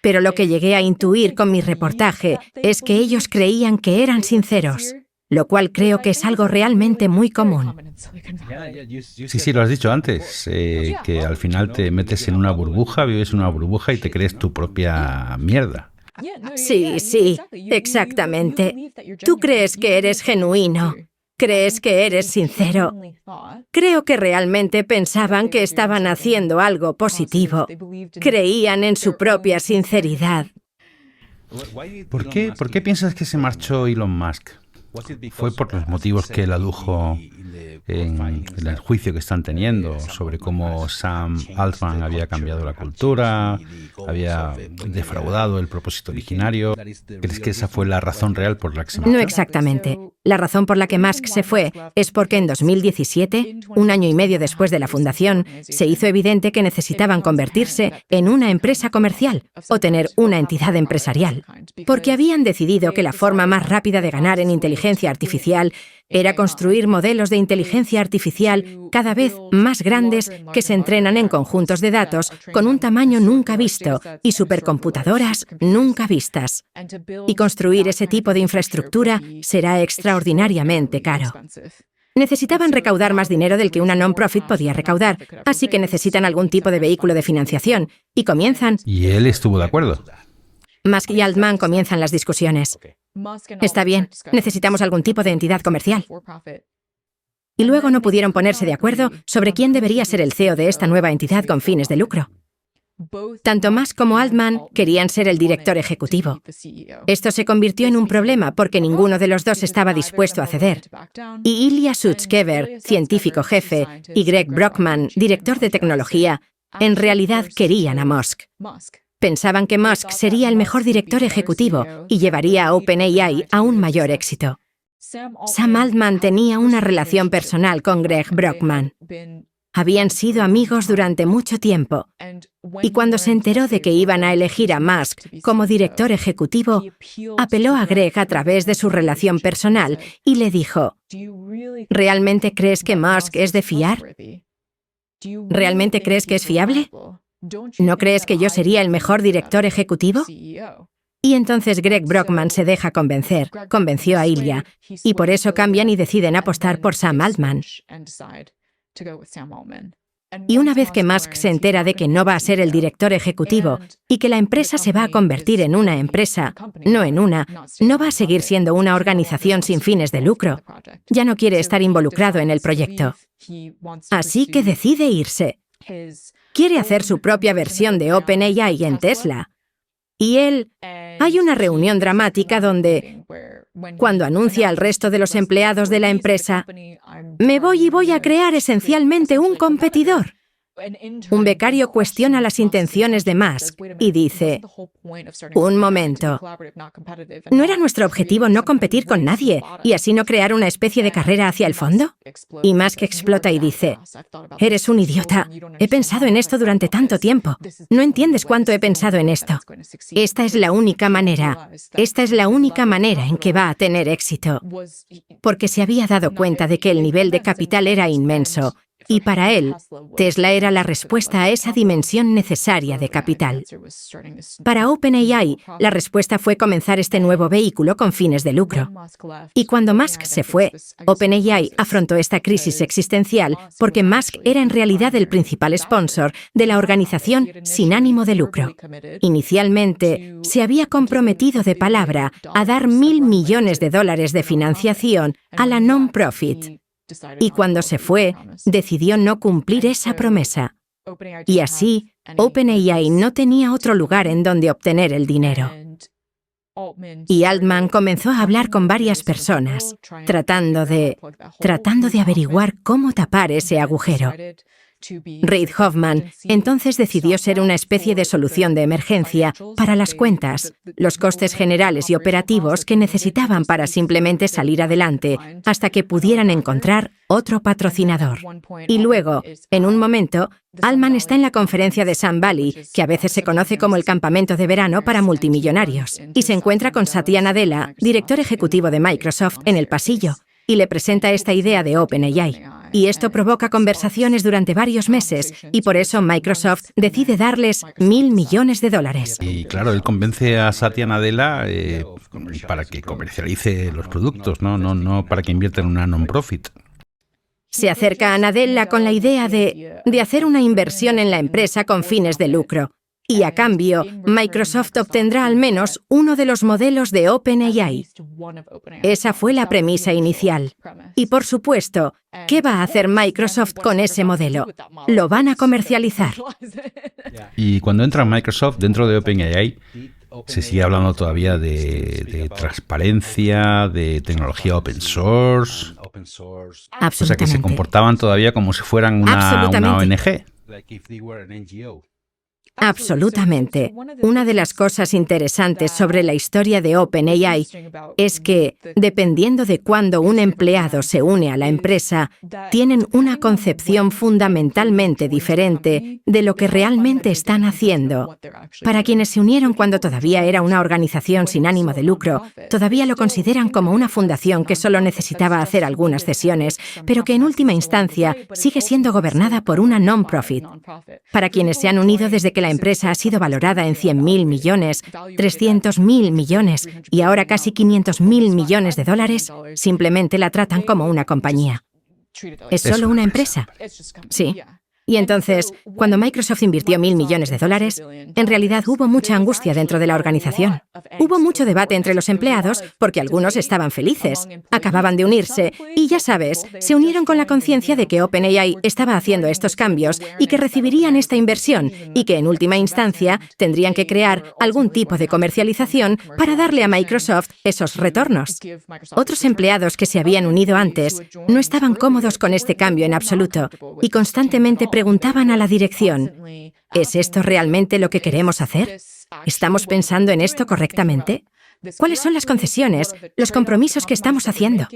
Pero lo que llegué a intuir con mi reportaje es que ellos creían que eran sinceros, lo cual creo que es algo realmente muy común. Sí, lo has dicho antes, que al final te metes en una burbuja, vives en una burbuja y te crees tu propia mierda. Sí, exactamente. Tú crees que eres genuino, crees que eres sincero. Creo que realmente pensaban que estaban haciendo algo positivo. Creían en su propia sinceridad. ¿Por qué piensas que se marchó Elon Musk? ¿Fue por los motivos que él adujo en el juicio que están teniendo sobre cómo Sam Altman había cambiado la cultura, había defraudado el propósito originario? ¿Crees que esa fue la razón real por la que se marchó? No exactamente. La razón por la que Musk se fue es porque en 2017, un año y medio después de la fundación, se hizo evidente que necesitaban convertirse en una empresa comercial o tener una entidad empresarial, porque habían decidido que la forma más rápida de ganar en inteligencia artificial era construir modelos de inteligencia artificial cada vez más grandes que se entrenan en conjuntos de datos con un tamaño nunca visto y supercomputadoras nunca vistas. Y construir ese tipo de infraestructura será extraordinariamente caro. Necesitaban recaudar más dinero del que una non-profit podía recaudar, así que necesitan algún tipo de vehículo de financiación y comienzan... Y él estuvo de acuerdo. Musk y Altman comienzan las discusiones. Está bien, necesitamos algún tipo de entidad comercial. Y luego no pudieron ponerse de acuerdo sobre quién debería ser el CEO de esta nueva entidad con fines de lucro. Tanto Musk como Altman querían ser el director ejecutivo. Esto se convirtió en un problema porque ninguno de los dos estaba dispuesto a ceder. Y Ilya Sutskever, científico jefe, y Greg Brockman, director de tecnología, en realidad querían a Musk. Pensaban que Musk sería el mejor director ejecutivo y llevaría a OpenAI a un mayor éxito. Sam Altman tenía una relación personal con Greg Brockman. Habían sido amigos durante mucho tiempo. Y cuando se enteró de que iban a elegir a Musk como director ejecutivo, apeló a Greg a través de su relación personal y le dijo: ¿realmente crees que Musk es de fiar? ¿Realmente crees que es fiable? ¿No crees que yo sería el mejor director ejecutivo? Y entonces Greg Brockman se deja convencer, convenció a Ilya, y por eso cambian y deciden apostar por Sam Altman. Y una vez que Musk se entera de que no va a ser el director ejecutivo y que la empresa se va a convertir en una empresa, no va a seguir siendo una organización sin fines de lucro. Ya no quiere estar involucrado en el proyecto. Así que decide irse. Quiere hacer su propia versión de OpenAI en Tesla. Y hay una reunión dramática donde, cuando anuncia al resto de los empleados de la empresa, me voy y voy a crear esencialmente un competidor. Un becario cuestiona las intenciones de Musk y dice: un momento, ¿no era nuestro objetivo no competir con nadie y así no crear una especie de carrera hacia el fondo? Y Musk explota y dice: eres un idiota, he pensado en esto durante tanto tiempo, no entiendes cuánto he pensado en esto. Esta es la única manera en que va a tener éxito, porque se había dado cuenta de que el nivel de capital era inmenso. Y para él, Tesla era la respuesta a esa dimensión necesaria de capital. Para OpenAI, la respuesta fue comenzar este nuevo vehículo con fines de lucro. Y cuando Musk se fue, OpenAI afrontó esta crisis existencial porque Musk era en realidad el principal sponsor de la organización sin ánimo de lucro. Inicialmente, se había comprometido de palabra a dar $1.000 millones de financiación a la non-profit. Y cuando se fue, decidió no cumplir esa promesa. Y así, OpenAI no tenía otro lugar en donde obtener el dinero. Y Altman comenzó a hablar con varias personas, tratando de averiguar cómo tapar ese agujero. Reid Hoffman entonces decidió ser una especie de solución de emergencia para las cuentas, los costes generales y operativos que necesitaban para simplemente salir adelante hasta que pudieran encontrar otro patrocinador. Y luego, en un momento, Altman está en la conferencia de Sun Valley, que a veces se conoce como el campamento de verano para multimillonarios, y se encuentra con Satya Nadella, director ejecutivo de Microsoft, en el pasillo, y le presenta esta idea de OpenAI. Y esto provoca conversaciones durante varios meses, y por eso Microsoft decide darles $1.000 millones. Y claro, él convence a Satya Nadella para que comercialice los productos, no para que invierta en una non-profit. Se acerca a Nadella con la idea de hacer una inversión en la empresa con fines de lucro. Y a cambio, Microsoft obtendrá al menos uno de los modelos de OpenAI. Esa fue la premisa inicial. Y por supuesto, ¿qué va a hacer Microsoft con ese modelo? Lo van a comercializar. Y cuando entra Microsoft dentro de OpenAI, se sigue hablando todavía de transparencia, de tecnología open source. Absolutamente. O sea, que se comportaban todavía como si fueran una ONG. Absolutamente. Una de las cosas interesantes sobre la historia de OpenAI es que, dependiendo de cuándo un empleado se une a la empresa, tienen una concepción fundamentalmente diferente de lo que realmente están haciendo. Para quienes se unieron cuando todavía era una organización sin ánimo de lucro, todavía lo consideran como una fundación que solo necesitaba hacer algunas cesiones, pero que en última instancia sigue siendo gobernada por una non-profit. Para quienes se han unido desde que la empresa ha sido valorada en $100.000 millones, $300.000 millones y ahora casi $500.000 millones, simplemente la tratan como una compañía. ¿Es solo una empresa? Sí. Y entonces, cuando Microsoft invirtió $1.000 millones, en realidad hubo mucha angustia dentro de la organización. Hubo mucho debate entre los empleados porque algunos estaban felices, acababan de unirse y, ya sabes, se unieron con la conciencia de que OpenAI estaba haciendo estos cambios y que recibirían esta inversión y que en última instancia tendrían que crear algún tipo de comercialización para darle a Microsoft esos retornos. Otros empleados que se habían unido antes no estaban cómodos con este cambio en absoluto y constantemente preguntaban a la dirección, ¿es esto realmente lo que queremos hacer? ¿Estamos pensando en esto correctamente? ¿Cuáles son las concesiones, los compromisos que estamos haciendo?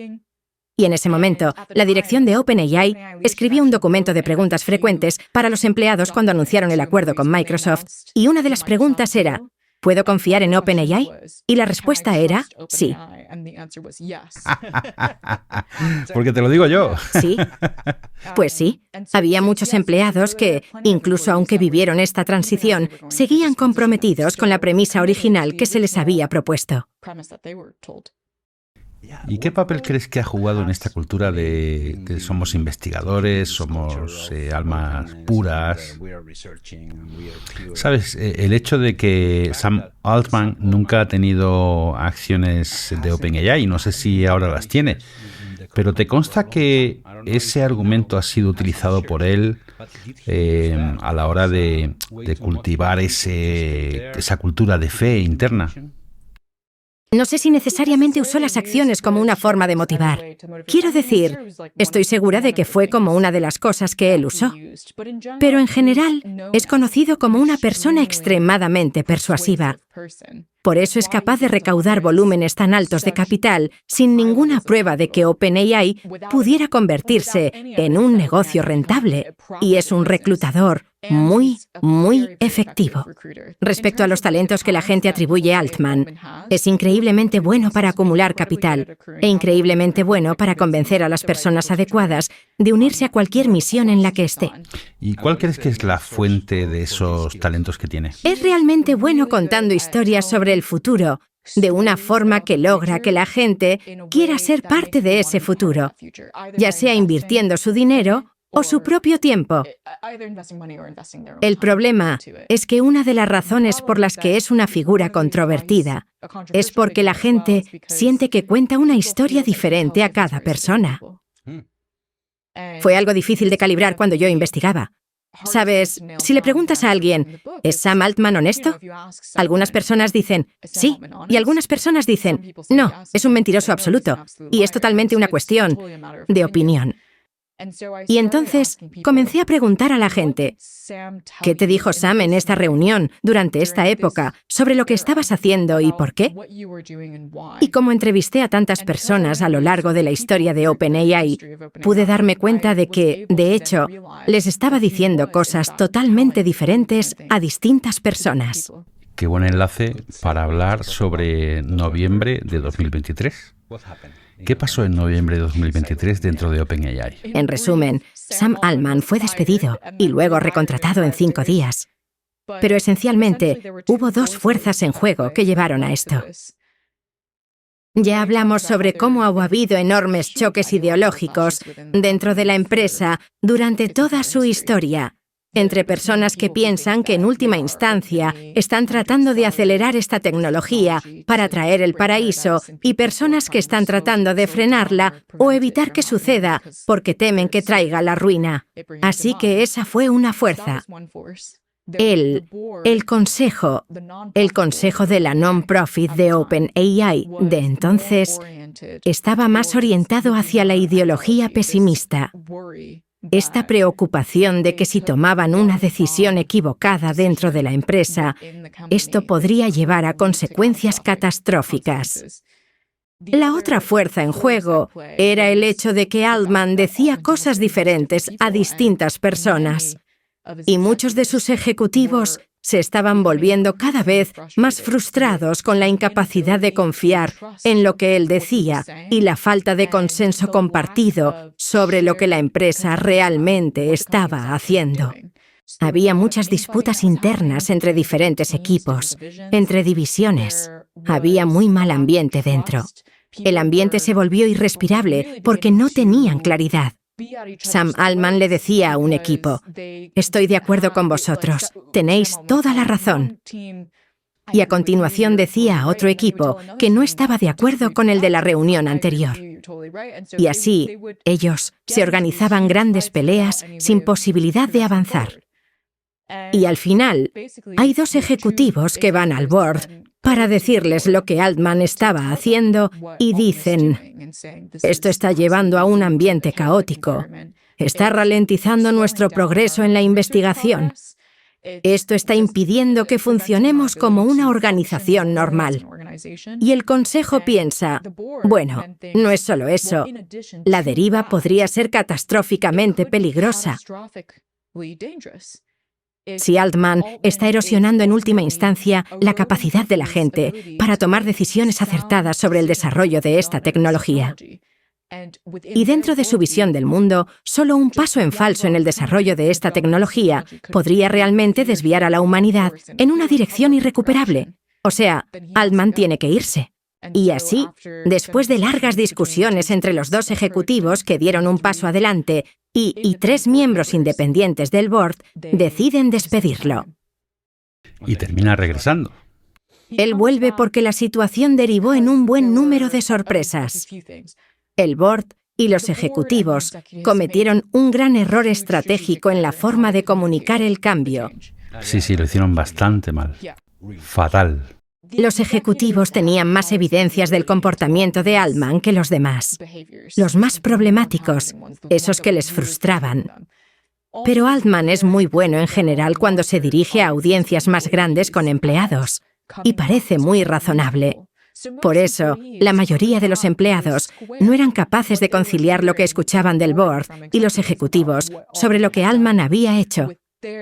Y en ese momento, la dirección de OpenAI escribió un documento de preguntas frecuentes para los empleados cuando anunciaron el acuerdo con Microsoft, y una de las preguntas era, ¿puedo confiar en OpenAI? Y la respuesta era sí. Porque te lo digo yo. Sí. Pues sí. Había muchos empleados que, incluso aunque vivieron esta transición, seguían comprometidos con la premisa original que se les había propuesto. ¿Y qué papel crees que ha jugado en esta cultura de que somos investigadores, somos almas puras? ¿Sabes? El hecho de que Sam Altman nunca ha tenido acciones de OpenAI, no sé si ahora las tiene, pero ¿te consta que ese argumento ha sido utilizado por él a la hora de cultivar esa cultura de fe interna? No sé si necesariamente usó las acciones como una forma de motivar. Quiero decir, estoy segura de que fue como una de las cosas que él usó. Pero en general, es conocido como una persona extremadamente persuasiva. Por eso es capaz de recaudar volúmenes tan altos de capital sin ninguna prueba de que OpenAI pudiera convertirse en un negocio rentable. Y es un reclutador muy, muy efectivo. Respecto a los talentos que la gente atribuye a Altman, es increíblemente bueno para acumular capital e increíblemente bueno para convencer a las personas adecuadas de unirse a cualquier misión en la que esté. ¿Y cuál crees que es la fuente de esos talentos que tiene? Es realmente bueno contando historias sobre el futuro, de una forma que logra que la gente quiera ser parte de ese futuro, ya sea invirtiendo su dinero o su propio tiempo. El problema es que una de las razones por las que es una figura controvertida es porque la gente siente que cuenta una historia diferente a cada persona. Fue algo difícil de calibrar cuando yo investigaba. ¿Sabes? Si le preguntas a alguien, ¿es Sam Altman honesto? Algunas personas dicen, sí, y algunas personas dicen, no, es un mentiroso absoluto, y es totalmente una cuestión de opinión. Y entonces comencé a preguntar a la gente, ¿qué te dijo Sam en esta reunión, durante esta época, sobre lo que estabas haciendo y por qué? Y como entrevisté a tantas personas a lo largo de la historia de OpenAI, pude darme cuenta de que, de hecho, les estaba diciendo cosas totalmente diferentes a distintas personas. Qué buen enlace para hablar sobre noviembre de 2023. ¿Qué pasó en noviembre de 2023 dentro de OpenAI? En resumen, Sam Altman fue despedido y luego recontratado en 5 días. Pero esencialmente, hubo 2 fuerzas en juego que llevaron a esto. Ya hablamos sobre cómo ha habido enormes choques ideológicos dentro de la empresa durante toda su historia, entre personas que piensan que en última instancia están tratando de acelerar esta tecnología para traer el paraíso y personas que están tratando de frenarla o evitar que suceda porque temen que traiga la ruina. Así que esa fue una fuerza. El consejo de la non-profit de OpenAI de entonces estaba más orientado hacia la ideología pesimista. Esta preocupación de que si tomaban una decisión equivocada dentro de la empresa, esto podría llevar a consecuencias catastróficas. La otra fuerza en juego era el hecho de que Altman decía cosas diferentes a distintas personas. Y muchos de sus ejecutivos se estaban volviendo cada vez más frustrados con la incapacidad de confiar en lo que él decía y la falta de consenso compartido sobre lo que la empresa realmente estaba haciendo. Había muchas disputas internas entre diferentes equipos, entre divisiones. Había muy mal ambiente dentro. El ambiente se volvió irrespirable porque no tenían claridad. Sam Altman le decía a un equipo: «Estoy de acuerdo con vosotros, tenéis toda la razón». Y a continuación decía a otro equipo que no estaba de acuerdo con el de la reunión anterior. Y así, ellos se organizaban grandes peleas sin posibilidad de avanzar. Y al final, hay 2 ejecutivos que van al board para decirles lo que Altman estaba haciendo y dicen: «Esto está llevando a un ambiente caótico. Está ralentizando nuestro progreso en la investigación. Esto está impidiendo que funcionemos como una organización normal». Y el consejo piensa: «Bueno, no es solo eso. La deriva podría ser catastróficamente peligrosa». Si Altman está erosionando en última instancia la capacidad de la gente para tomar decisiones acertadas sobre el desarrollo de esta tecnología. Y dentro de su visión del mundo, solo un paso en falso en el desarrollo de esta tecnología podría realmente desviar a la humanidad en una dirección irrecuperable. O sea, Altman tiene que irse. Y así, después de largas discusiones entre los 2 ejecutivos que dieron un paso adelante y 3 miembros independientes del board, deciden despedirlo. Y termina regresando. Él vuelve porque la situación derivó en un buen número de sorpresas. El board y los ejecutivos cometieron un gran error estratégico en la forma de comunicar el cambio. Sí, lo hicieron bastante mal. Fatal. Los ejecutivos tenían más evidencias del comportamiento de Altman que los demás. Los más problemáticos, esos que les frustraban. Pero Altman es muy bueno en general cuando se dirige a audiencias más grandes con empleados, y parece muy razonable. Por eso, la mayoría de los empleados no eran capaces de conciliar lo que escuchaban del board y los ejecutivos sobre lo que Altman había hecho,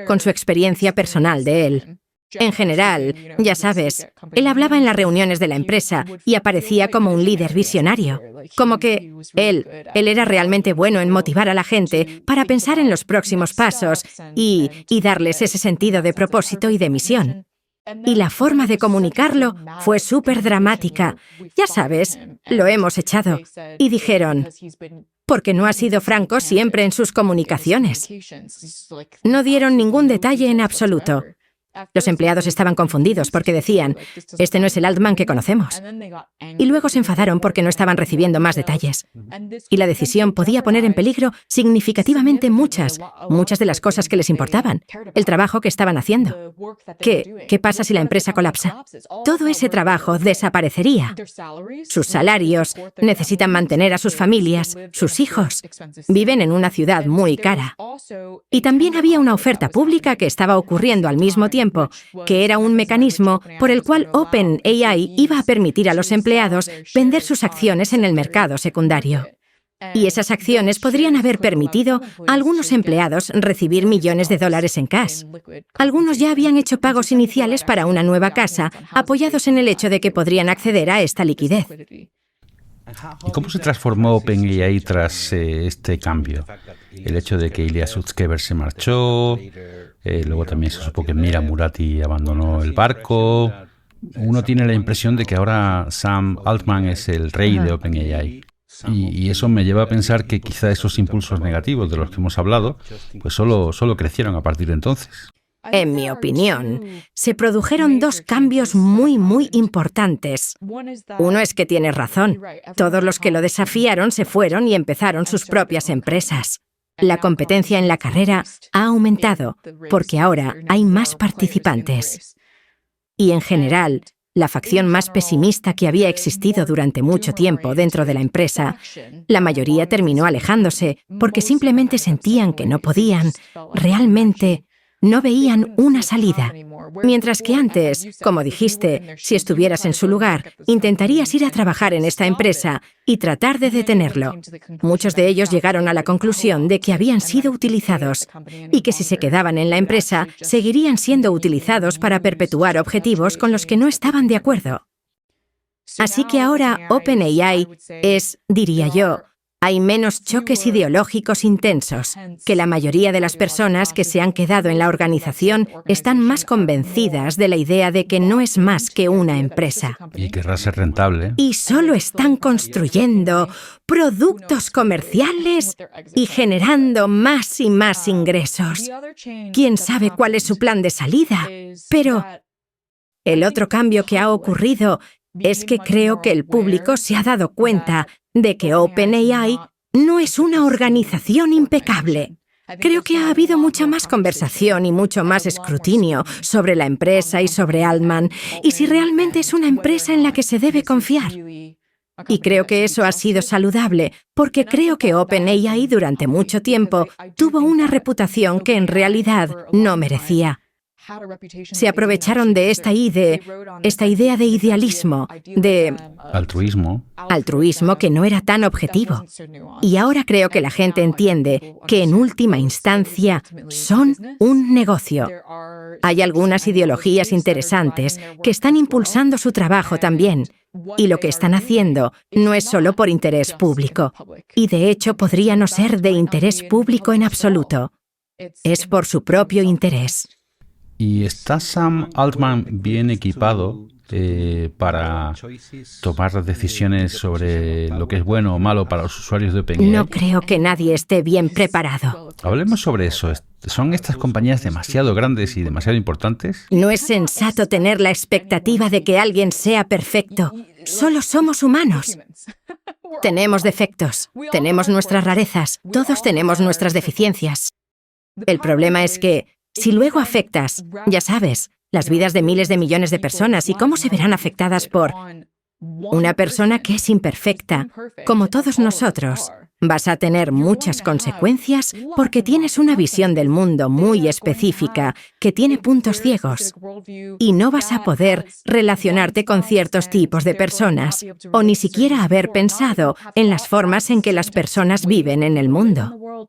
con su experiencia personal de él. En general, ya sabes, él hablaba en las reuniones de la empresa y aparecía como un líder visionario, como que él era realmente bueno en motivar a la gente para pensar en los próximos pasos y darles ese sentido de propósito y de misión. Y la forma de comunicarlo fue súper dramática. Ya sabes, lo hemos echado. Y dijeron: «Porque no ha sido franco siempre en sus comunicaciones». No dieron ningún detalle en absoluto. Los empleados estaban confundidos porque decían: «Este no es el Altman que conocemos». Y luego se enfadaron porque no estaban recibiendo más detalles. Y la decisión podía poner en peligro significativamente muchas de las cosas que les importaban, el trabajo que estaban haciendo. ¿Qué pasa si la empresa colapsa? Todo ese trabajo desaparecería. Sus salarios, necesitan mantener a sus familias, sus hijos. Viven en una ciudad muy cara. Y también había una oferta pública que estaba ocurriendo al mismo tiempo, que era un mecanismo por el cual OpenAI iba a permitir a los empleados vender sus acciones en el mercado secundario. Y esas acciones podrían haber permitido a algunos empleados recibir millones de dólares en cash. Algunos ya habían hecho pagos iniciales para una nueva casa, apoyados en el hecho de que podrían acceder a esta liquidez. ¿Y cómo se transformó OpenAI tras este cambio? El hecho de que Ilya Sutskever se marchó, luego también se supo que Mira Murati abandonó el barco. Uno tiene la impresión de que ahora Sam Altman es el rey de OpenAI. Y eso me lleva a pensar que quizá esos impulsos negativos de los que hemos hablado, pues solo crecieron a partir de entonces. En mi opinión, se produjeron dos cambios muy importantes. Uno es que tienes razón. Todos los que lo desafiaron se fueron y empezaron sus propias empresas. La competencia en la carrera ha aumentado porque ahora hay más participantes. Y en general, la facción más pesimista que había existido durante mucho tiempo dentro de la empresa, la mayoría terminó alejándose porque simplemente sentían que no podían, realmente no veían una salida. Mientras que antes, como dijiste, si estuvieras en su lugar, intentarías ir a trabajar en esta empresa y tratar de detenerlo. Muchos de ellos llegaron a la conclusión de que habían sido utilizados y que si se quedaban en la empresa, seguirían siendo utilizados para perpetuar objetivos con los que no estaban de acuerdo. Así que ahora OpenAI es, diría yo, hay menos choques ideológicos intensos, que la mayoría de las personas que se han quedado en la organización están más convencidas de la idea de que no es más que una empresa. Y querrá ser rentable. Y solo están construyendo productos comerciales y generando más y más ingresos. ¿Quién sabe cuál es su plan de salida? Pero el otro cambio que ha ocurrido es que creo que el público se ha dado cuenta de que OpenAI no es una organización impecable. Creo que ha habido mucha más conversación y mucho más escrutinio sobre la empresa y sobre Altman, y si realmente es una empresa en la que se debe confiar. Y creo que eso ha sido saludable, porque creo que OpenAI durante mucho tiempo tuvo una reputación que en realidad no merecía. Se aprovecharon de esta idea de idealismo, de altruismo que no era tan objetivo. Y ahora creo que la gente entiende que en última instancia son un negocio. Hay algunas ideologías interesantes que están impulsando su trabajo también. Y lo que están haciendo no es solo por interés público. Y de hecho podría no ser de interés público en absoluto. Es por su propio interés. ¿Y está Sam Altman bien equipado para tomar decisiones sobre lo que es bueno o malo para los usuarios de OpenAI? No creo que nadie esté bien preparado. Hablemos sobre eso. ¿Son estas compañías demasiado grandes y demasiado importantes? No es sensato tener la expectativa de que alguien sea perfecto. Solo somos humanos. Tenemos defectos, tenemos nuestras rarezas, todos tenemos nuestras deficiencias. El problema es que si luego afectas, ya sabes, las vidas de miles de millones de personas y cómo se verán afectadas por una persona que es imperfecta, como todos nosotros, vas a tener muchas consecuencias porque tienes una visión del mundo muy específica que tiene puntos ciegos y no vas a poder relacionarte con ciertos tipos de personas o ni siquiera haber pensado en las formas en que las personas viven en el mundo.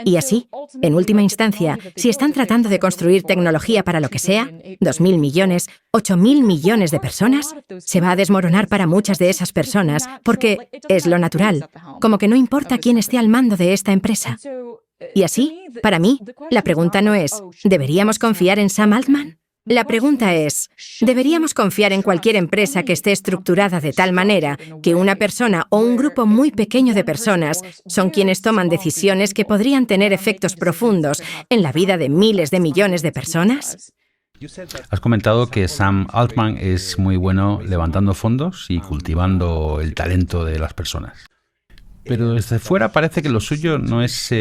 Y así, en última instancia, si están tratando de construir tecnología para lo que sea, 2.000 millones, 8.000 millones de personas, se va a desmoronar para muchas de esas personas porque es lo natural, como que no importa quién esté al mando de esta empresa. Y así, para mí, la pregunta no es, ¿deberíamos confiar en Sam Altman? La pregunta es, ¿deberíamos confiar en cualquier empresa que esté estructurada de tal manera que una persona o un grupo muy pequeño de personas son quienes toman decisiones que podrían tener efectos profundos en la vida de miles de millones de personas? Has comentado que Sam Altman es muy bueno levantando fondos y cultivando el talento de las personas. Pero desde fuera parece que lo suyo no es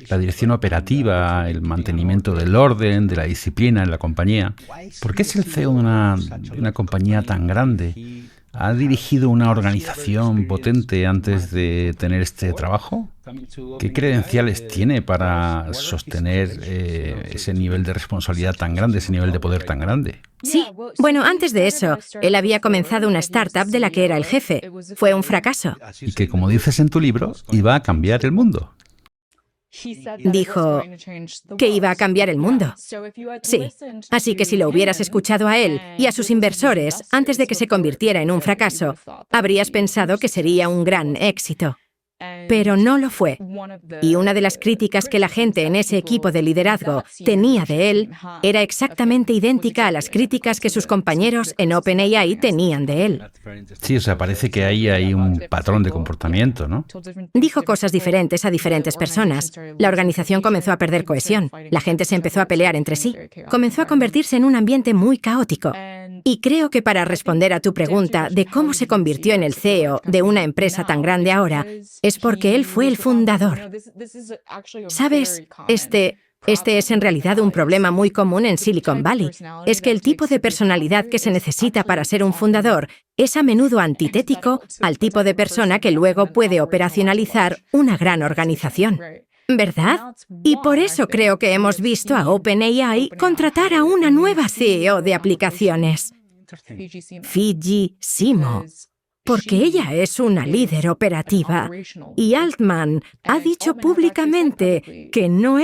la dirección operativa, el mantenimiento del orden, de la disciplina en la compañía. ¿Por qué es el CEO de una compañía tan grande? ¿Ha dirigido una organización potente antes de tener este trabajo? ¿Qué credenciales tiene para sostener ese nivel de responsabilidad tan grande, ese nivel de poder tan grande? Sí, bueno, antes de eso, él había comenzado una startup de la que era el jefe. Fue un fracaso. Y que, como dices en tu libro, iba a cambiar el mundo. Dijo que iba a cambiar el mundo. Sí, así que si lo hubieras escuchado a él y a sus inversores antes de que se convirtiera en un fracaso, habrías pensado que sería un gran éxito. Pero no lo fue. Y una de las críticas que la gente en ese equipo de liderazgo tenía de él era exactamente idéntica a las críticas que sus compañeros en OpenAI tenían de él. Sí, o sea, parece que ahí hay un patrón de comportamiento, ¿no? Dijo cosas diferentes a diferentes personas. La organización comenzó a perder cohesión. La gente se empezó a pelear entre sí. Comenzó a convertirse en un ambiente muy caótico. Y creo que para responder a tu pregunta de cómo se convirtió en el CEO de una empresa tan grande ahora, es porque él fue el fundador. ¿Sabes? Este es en realidad un problema muy común en Silicon Valley. Es que el tipo de personalidad que se necesita para ser un fundador es a menudo antitético al tipo de persona que luego puede operacionalizar una gran organización. ¿Verdad? Y por eso creo que hemos visto a OpenAI contratar a una nueva CEO de aplicaciones, Fidji Simo, porque ella es una líder operativa. Y Altman ha dicho públicamente que no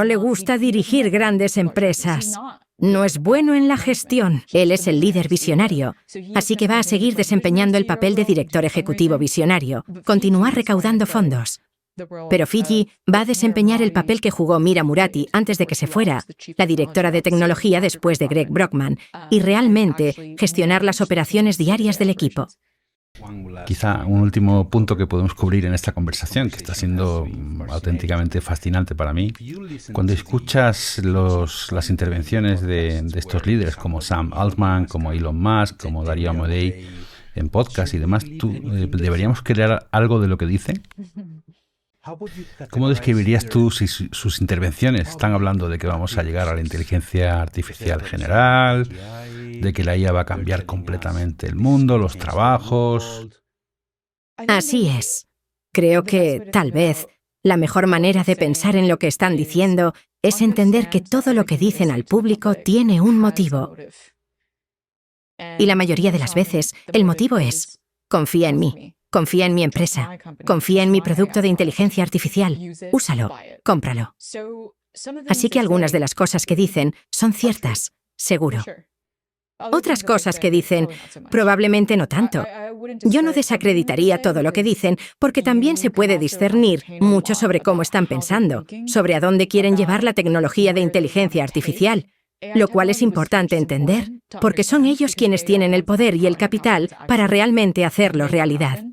le gusta dirigir grandes empresas. No es bueno en la gestión. Él es el líder visionario, así que va a seguir desempeñando el papel de director ejecutivo visionario, continuar recaudando fondos. Pero Fidji va a desempeñar el papel que jugó Mira Murati antes de que se fuera, la directora de tecnología después de Greg Brockman, y realmente gestionar las operaciones diarias del equipo. Quizá un último punto que podemos cubrir en esta conversación, que está siendo auténticamente fascinante para mí. Cuando escuchas las intervenciones de estos líderes como Sam Altman, como Elon Musk, como Dario Amodei en podcast y demás, ¿deberíamos creer algo de lo que dicen? ¿Cómo describirías tú si sus intervenciones están hablando de que vamos a llegar a la inteligencia artificial general, de que la IA va a cambiar completamente el mundo, los trabajos? Así es. Creo que, tal vez, la mejor manera de pensar en lo que están diciendo es entender que todo lo que dicen al público tiene un motivo. Y la mayoría de las veces, el motivo es: confía en mí. Confía en mi empresa, confía en mi producto de inteligencia artificial, úsalo, cómpralo. Así que algunas de las cosas que dicen son ciertas, seguro. Otras cosas que dicen, probablemente no tanto. Yo no desacreditaría todo lo que dicen, porque también se puede discernir mucho sobre cómo están pensando, sobre a dónde quieren llevar la tecnología de inteligencia artificial, lo cual es importante entender, porque son ellos quienes tienen el poder y el capital para realmente hacerlo realidad.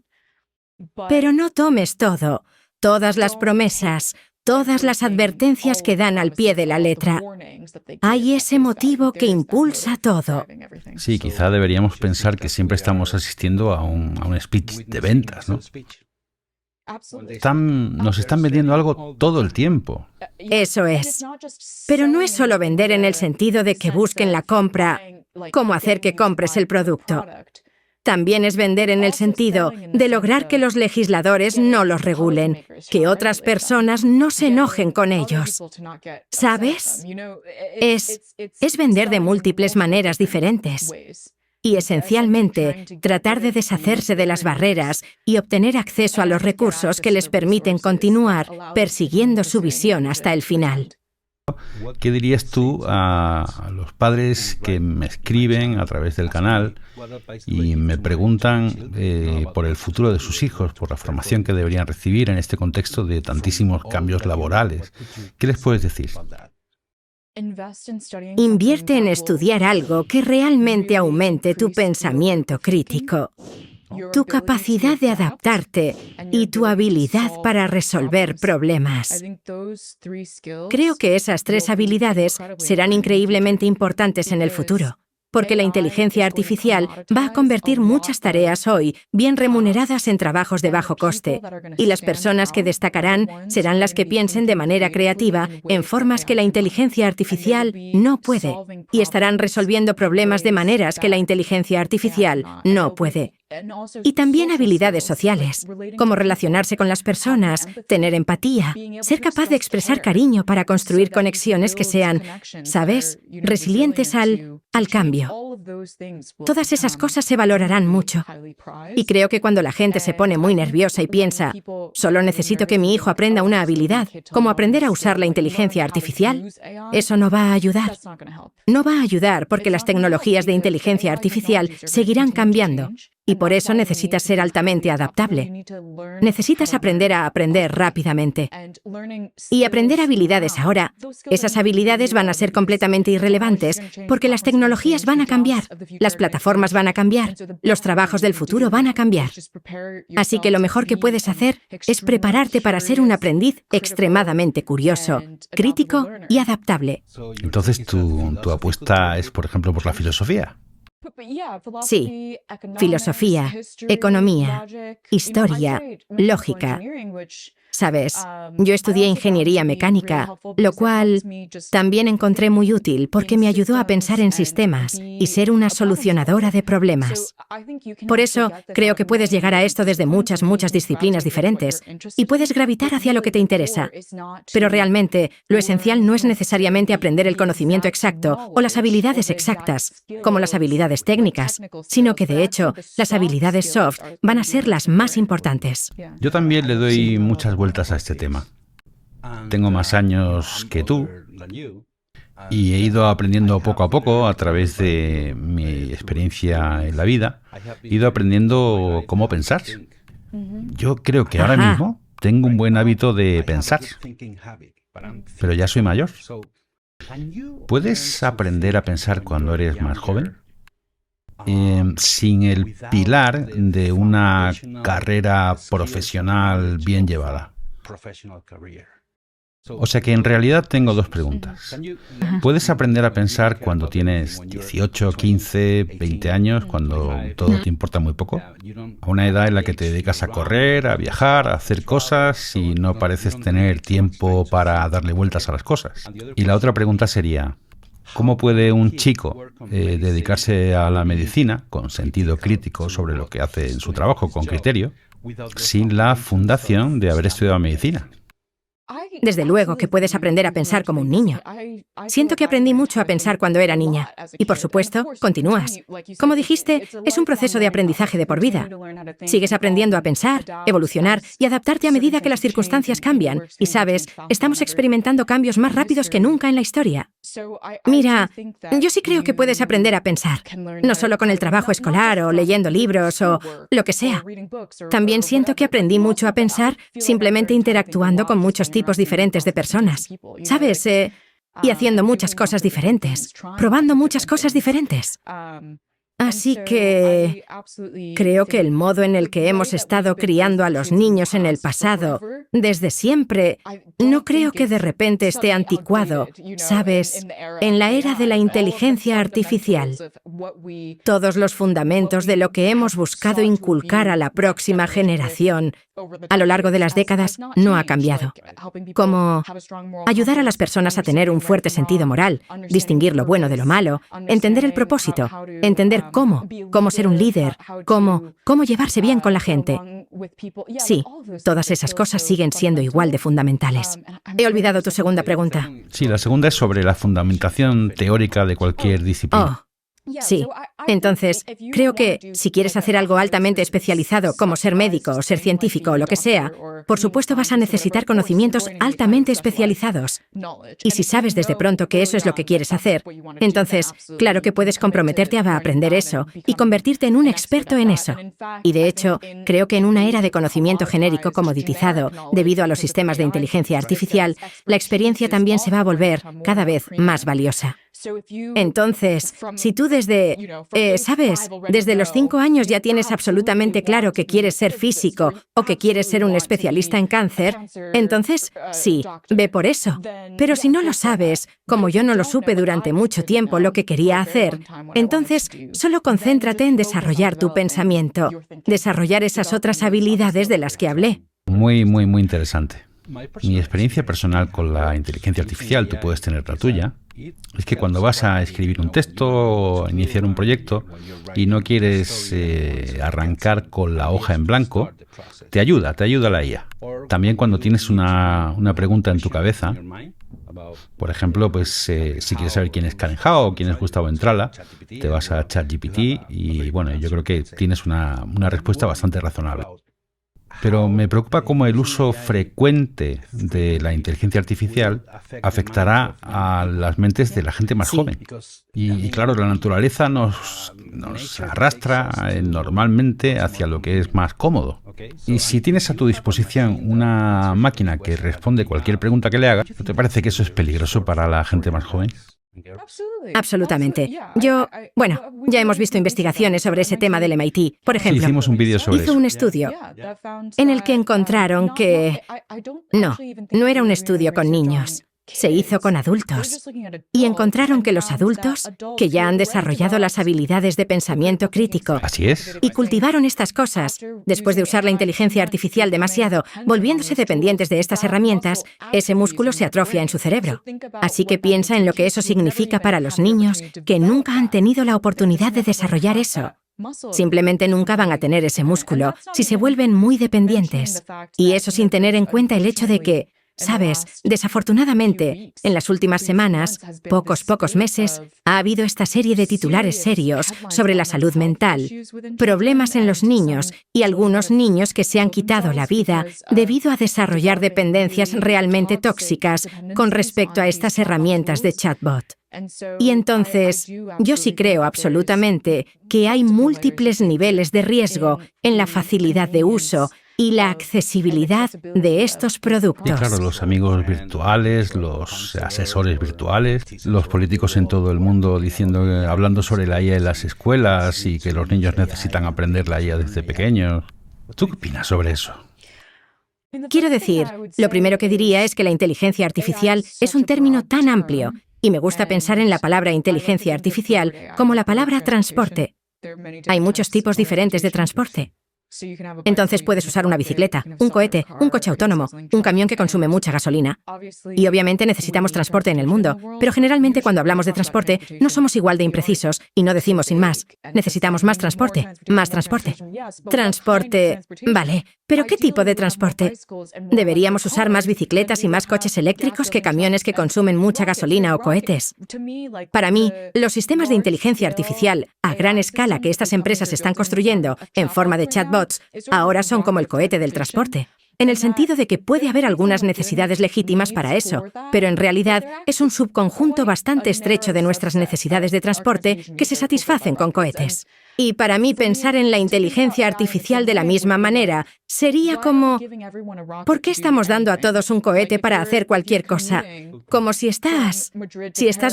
Pero no tomes todo, todas las promesas, todas las advertencias que dan al pie de la letra. Hay ese motivo que impulsa todo. Sí, quizá deberíamos pensar que siempre estamos asistiendo a un speech de ventas, ¿no? Nos están vendiendo algo todo el tiempo. Eso es. Pero no es solo vender en el sentido de que busquen la compra, cómo hacer que compres el producto. También es vender en el sentido de lograr que los legisladores no los regulen, que otras personas no se enojen con ellos. ¿Sabes? Es vender de múltiples maneras diferentes. Y esencialmente, tratar de deshacerse de las barreras y obtener acceso a los recursos que les permiten continuar persiguiendo su visión hasta el final. ¿Qué dirías tú a los padres que me escriben a través del canal y me preguntan por el futuro de sus hijos, por la formación que deberían recibir en este contexto de tantísimos cambios laborales? ¿Qué les puedes decir? Invierte en estudiar algo que realmente aumente tu pensamiento crítico, tu capacidad de adaptarte y tu habilidad para resolver problemas. Creo que esas 3 habilidades serán increíblemente importantes en el futuro, porque la inteligencia artificial va a convertir muchas tareas hoy bien remuneradas en trabajos de bajo coste, y las personas que destacarán serán las que piensen de manera creativa en formas que la inteligencia artificial no puede, y estarán resolviendo problemas de maneras que la inteligencia artificial no puede. Y también habilidades sociales, como relacionarse con las personas, tener empatía, ser capaz de expresar cariño para construir conexiones que sean, ¿sabes?, resilientes al cambio. Todas esas cosas se valorarán mucho. Y creo que cuando la gente se pone muy nerviosa y piensa, solo necesito que mi hijo aprenda una habilidad, como aprender a usar la inteligencia artificial, eso no va a ayudar. No va a ayudar porque las tecnologías de inteligencia artificial seguirán cambiando. Y por eso necesitas ser altamente adaptable. Necesitas aprender a aprender rápidamente. Y aprender habilidades ahora, esas habilidades van a ser completamente irrelevantes porque las tecnologías van a cambiar, las plataformas van a cambiar, los trabajos del futuro van a cambiar. Así que lo mejor que puedes hacer es prepararte para ser un aprendiz extremadamente curioso, crítico y adaptable. Entonces, ¿tu apuesta es, por ejemplo, por la filosofía? Sí, filosofía, economía, historia, lógica. Sabes, yo estudié ingeniería mecánica, lo cual también encontré muy útil porque me ayudó a pensar en sistemas y ser una solucionadora de problemas. Por eso, creo que puedes llegar a esto desde muchas disciplinas diferentes y puedes gravitar hacia lo que te interesa. Pero realmente, lo esencial no es necesariamente aprender el conocimiento exacto o las habilidades exactas, como las habilidades técnicas, sino que, de hecho, las habilidades soft van a ser las más importantes. Yo también le doy muchas vueltas a este tema. Tengo más años que tú y he ido aprendiendo poco a poco a través de mi experiencia en la vida. He ido aprendiendo cómo pensar. Yo creo que ahora mismo tengo un buen hábito de pensar, pero ya soy mayor. ¿Puedes aprender a pensar cuando eres más joven? Sin el pilar de una carrera profesional bien llevada. O sea que en realidad tengo dos preguntas. ¿Puedes aprender a pensar cuando tienes 18, 15, 20 años, cuando todo te importa muy poco? A una edad en la que te dedicas a correr, a viajar, a hacer cosas y no pareces tener tiempo para darle vueltas a las cosas. Y la otra pregunta sería, ¿cómo puede un chico dedicarse a la medicina con sentido crítico sobre lo que hace en su trabajo, con criterio, sin la fundación de haber estudiado medicina? Desde luego que puedes aprender a pensar como un niño. Siento que aprendí mucho a pensar cuando era niña. Y por supuesto, continúas. Como dijiste, es un proceso de aprendizaje de por vida. Sigues aprendiendo a pensar, evolucionar y adaptarte a medida que las circunstancias cambian. Y sabes, estamos experimentando cambios más rápidos que nunca en la historia. Mira, yo sí creo que puedes aprender a pensar. No solo con el trabajo escolar o leyendo libros o lo que sea. También siento que aprendí mucho a pensar simplemente interactuando con muchos tipos diferentes de personas, ¿sabes? Y haciendo muchas cosas diferentes, probando muchas cosas diferentes. Así que creo que el modo en el que hemos estado criando a los niños en el pasado, desde siempre, no creo que de repente esté anticuado, ¿sabes? En la era de la inteligencia artificial, todos los fundamentos de lo que hemos buscado inculcar a la próxima generación a lo largo de las décadas no ha cambiado. Como ayudar a las personas a tener un fuerte sentido moral, distinguir lo bueno de lo malo, entender el propósito, entender cómo ser un líder, cómo llevarse bien con la gente. Sí, todas esas cosas siguen siendo igual de fundamentales. He olvidado tu segunda pregunta. Sí, la segunda es sobre la fundamentación teórica de cualquier disciplina. Sí. Entonces, creo que si quieres hacer algo altamente especializado como ser médico o ser científico o lo que sea, por supuesto vas a necesitar conocimientos altamente especializados. Y si sabes desde pronto que eso es lo que quieres hacer, entonces, claro que puedes comprometerte a aprender eso y convertirte en un experto en eso. Y de hecho, creo que en una era de conocimiento genérico comoditizado, debido a los sistemas de inteligencia artificial, la experiencia también se va a volver cada vez más valiosa. Entonces, si tú desde los 5 años ya tienes absolutamente claro que quieres ser físico o que quieres ser un especialista en cáncer, entonces, sí, ve por eso. Pero si no lo sabes, como yo no lo supe durante mucho tiempo lo que quería hacer, entonces solo concéntrate en desarrollar tu pensamiento, desarrollar esas otras habilidades de las que hablé. Muy interesante. Mi experiencia personal con la inteligencia artificial, tú puedes tener la tuya, Es que cuando vas a escribir un texto o iniciar un proyecto y no quieres arrancar con la hoja en blanco, te ayuda la IA. También cuando tienes una pregunta en tu cabeza, por ejemplo, pues si quieres saber quién es Karen Hao o quién es Gustavo Entrala, te vas a ChatGPT y bueno, yo creo que tienes una respuesta bastante razonable. Pero me preocupa cómo el uso frecuente de la inteligencia artificial afectará a las mentes de la gente más joven. Y claro, la naturaleza nos arrastra normalmente hacia lo que es más cómodo. Y si tienes a tu disposición una máquina que responde cualquier pregunta que le hagas, ¿no te parece que eso es peligroso para la gente más joven? Absolutamente. Ya hemos visto investigaciones sobre ese tema del MIT. Por ejemplo, sí, hicimos un vídeo sobre hizo eso. un estudio en el que encontraron que no era un estudio con niños. Se hizo con adultos y encontraron que los adultos, que ya han desarrollado las habilidades de pensamiento crítico, Así es. y cultivaron estas cosas, después de usar la inteligencia artificial demasiado, volviéndose dependientes de estas herramientas, ese músculo se atrofia en su cerebro. Así que piensa en lo que eso significa para los niños que nunca han tenido la oportunidad de desarrollar eso. Simplemente nunca van a tener ese músculo si se vuelven muy dependientes. Y eso sin tener en cuenta el hecho de que, sabes, desafortunadamente, en las últimas semanas, pocos meses, ha habido esta serie de titulares serios sobre la salud mental, problemas en los niños y algunos niños que se han quitado la vida debido a desarrollar dependencias realmente tóxicas con respecto a estas herramientas de chatbot. Y entonces, yo sí creo absolutamente que hay múltiples niveles de riesgo en la facilidad de uso y la accesibilidad de estos productos. Y claro, los amigos virtuales, los asesores virtuales, los políticos en todo el mundo hablando sobre la IA en las escuelas y que los niños necesitan aprender la IA desde pequeños. ¿Tú qué opinas sobre eso? Quiero decir, lo primero que diría es que la inteligencia artificial es un término tan amplio y me gusta pensar en la palabra inteligencia artificial como la palabra transporte. Hay muchos tipos diferentes de transporte. Entonces puedes usar una bicicleta, un cohete, un coche autónomo, un camión que consume mucha gasolina. Y obviamente necesitamos transporte en el mundo, pero generalmente cuando hablamos de transporte no somos igual de imprecisos y no decimos sin más. Necesitamos más transporte, más transporte. Transporte, vale, pero ¿qué tipo de transporte? ¿Deberíamos usar más bicicletas y más coches eléctricos que camiones que consumen mucha gasolina o cohetes? Para mí, los sistemas de inteligencia artificial a gran escala que estas empresas están construyendo en forma de chatbots ahora son como el cohete del transporte, en el sentido de que puede haber algunas necesidades legítimas para eso, pero en realidad es un subconjunto bastante estrecho de nuestras necesidades de transporte que se satisfacen con cohetes. Y para mí pensar en la inteligencia artificial de la misma manera sería como, ¿por qué estamos dando a todos un cohete para hacer cualquier cosa? Como si estás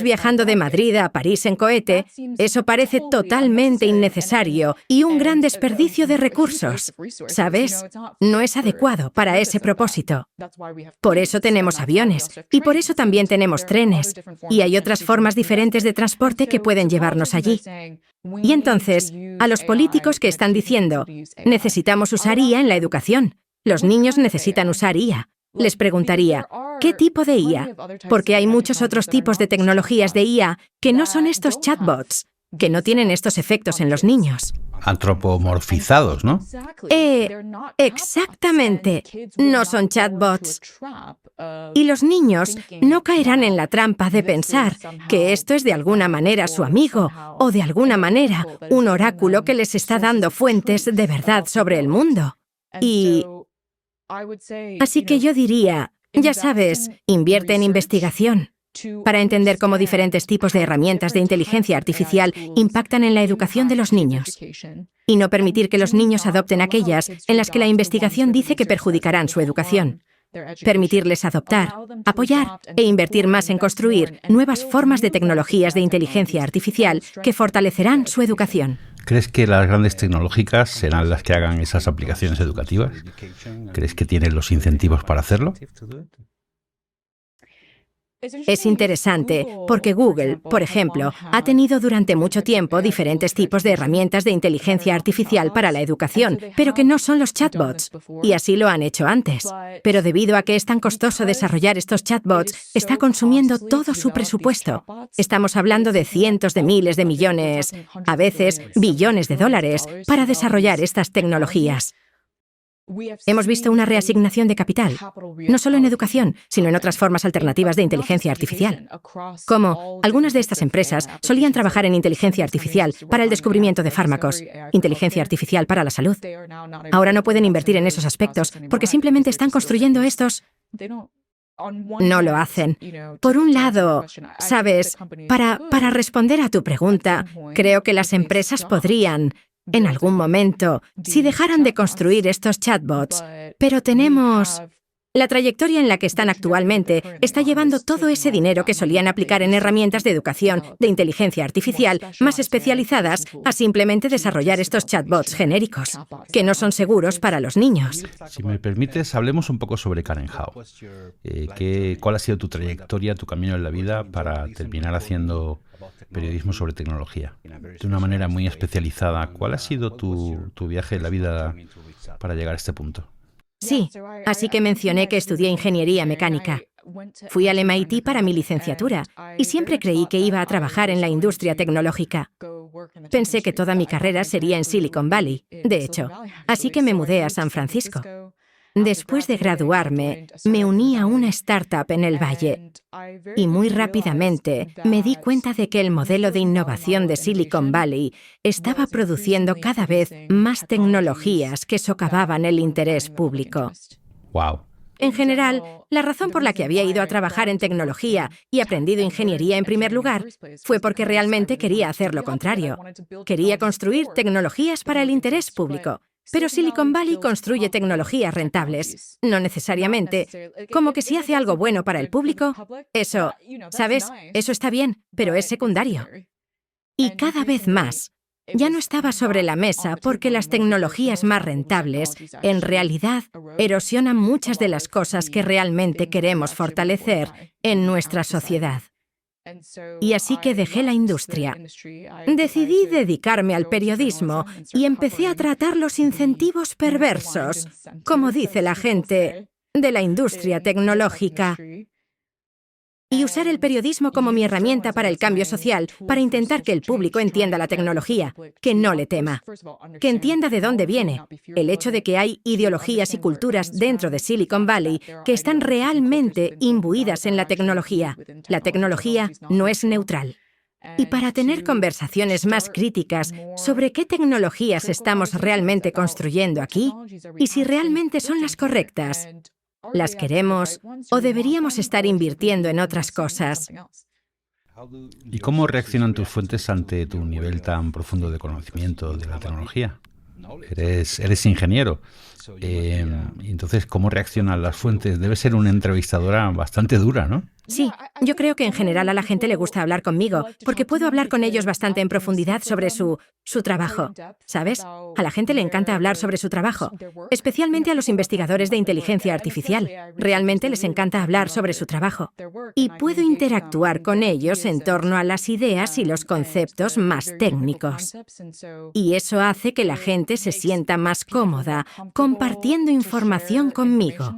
viajando de Madrid a París en cohete, eso parece totalmente innecesario y un gran desperdicio de recursos. ¿Sabes? No es adecuado para ese propósito. Por eso tenemos aviones y por eso también tenemos trenes y hay otras formas diferentes de transporte que pueden llevarnos allí. Y entonces, a los políticos que están diciendo, necesitamos usar IA en la educación, los niños necesitan usar IA, les preguntaría, ¿qué tipo de IA? Porque hay muchos otros tipos de tecnologías de IA que no son estos chatbots, que no tienen estos efectos en los niños. Antropomorfizados, ¿no? Exactamente. No son chatbots. Y los niños no caerán en la trampa de pensar que esto es de alguna manera su amigo o de alguna manera un oráculo que les está dando fuentes de verdad sobre el mundo. Y así que yo diría, ya sabes, invierte en investigación para entender cómo diferentes tipos de herramientas de inteligencia artificial impactan en la educación de los niños y no permitir que los niños adopten aquellas en las que la investigación dice que perjudicarán su educación. Permitirles adoptar, apoyar e invertir más en construir nuevas formas de tecnologías de inteligencia artificial que fortalecerán su educación. ¿Crees que las grandes tecnológicas serán las que hagan esas aplicaciones educativas? ¿Crees que tienen los incentivos para hacerlo? Es interesante porque Google, por ejemplo, ha tenido durante mucho tiempo diferentes tipos de herramientas de inteligencia artificial para la educación, pero que no son los chatbots. Y así lo han hecho antes. Pero debido a que es tan costoso desarrollar estos chatbots, está consumiendo todo su presupuesto. Estamos hablando de cientos de miles de millones, a veces billones de dólares, para desarrollar estas tecnologías. Hemos visto una reasignación de capital, no solo en educación, sino en otras formas alternativas de inteligencia artificial. Como algunas de estas empresas solían trabajar en inteligencia artificial para el descubrimiento de fármacos, inteligencia artificial para la salud. Ahora no pueden invertir en esos aspectos porque simplemente están construyendo estos. No lo hacen. Por un lado, sabes, para responder a tu pregunta, creo que las empresas podrían, en algún momento, si dejaran de construir estos chatbots, pero tenemos. La trayectoria en la que están actualmente está llevando todo ese dinero que solían aplicar en herramientas de educación, de inteligencia artificial, más especializadas, a simplemente desarrollar estos chatbots genéricos, que no son seguros para los niños. Si me permites, hablemos un poco sobre Karen Hao. ¿Cuál ha sido tu trayectoria, tu camino en la vida para terminar haciendo periodismo sobre tecnología? De una manera muy especializada, ¿cuál ha sido tu viaje en la vida para llegar a este punto? Sí, así que mencioné que estudié ingeniería mecánica. Fui al MIT para mi licenciatura y siempre creí que iba a trabajar en la industria tecnológica. Pensé que toda mi carrera sería en Silicon Valley, de hecho, así que me mudé a San Francisco. Después de graduarme, me uní a una startup en el Valle y muy rápidamente me di cuenta de que el modelo de innovación de Silicon Valley estaba produciendo cada vez más tecnologías que socavaban el interés público. ¡Wow! En general, la razón por la que había ido a trabajar en tecnología y aprendido ingeniería en primer lugar fue porque realmente quería hacer lo contrario. Quería construir tecnologías para el interés público. Pero Silicon Valley construye tecnologías rentables. No necesariamente. Como que si hace algo bueno para el público, eso, ¿sabes? Eso está bien, pero es secundario. Y cada vez más, ya no estaba sobre la mesa porque las tecnologías más rentables, en realidad, erosionan muchas de las cosas que realmente queremos fortalecer en nuestra sociedad. Y así que dejé la industria. Decidí dedicarme al periodismo y empecé a tratar los incentivos perversos, como dice la gente, de la industria tecnológica. Y usar el periodismo como mi herramienta para el cambio social, para intentar que el público entienda la tecnología, que no le tema, que entienda de dónde viene, el hecho de que hay ideologías y culturas dentro de Silicon Valley que están realmente imbuidas en la tecnología. La tecnología no es neutral. Y para tener conversaciones más críticas sobre qué tecnologías estamos realmente construyendo aquí y si realmente son las correctas, ¿las queremos o deberíamos estar invirtiendo en otras cosas? ¿Y cómo reaccionan tus fuentes ante tu nivel tan profundo de conocimiento de la tecnología? Eres ingeniero. Entonces, ¿cómo reaccionan las fuentes? Debe ser una entrevistadora bastante dura, ¿no? Sí, yo creo que en general a la gente le gusta hablar conmigo, porque puedo hablar con ellos bastante en profundidad sobre su trabajo, ¿sabes? A la gente le encanta hablar sobre su trabajo, especialmente a los investigadores de inteligencia artificial. Realmente les encanta hablar sobre su trabajo. Y puedo interactuar con ellos en torno a las ideas y los conceptos más técnicos. Y eso hace que la gente se sienta más cómoda compartiendo información conmigo.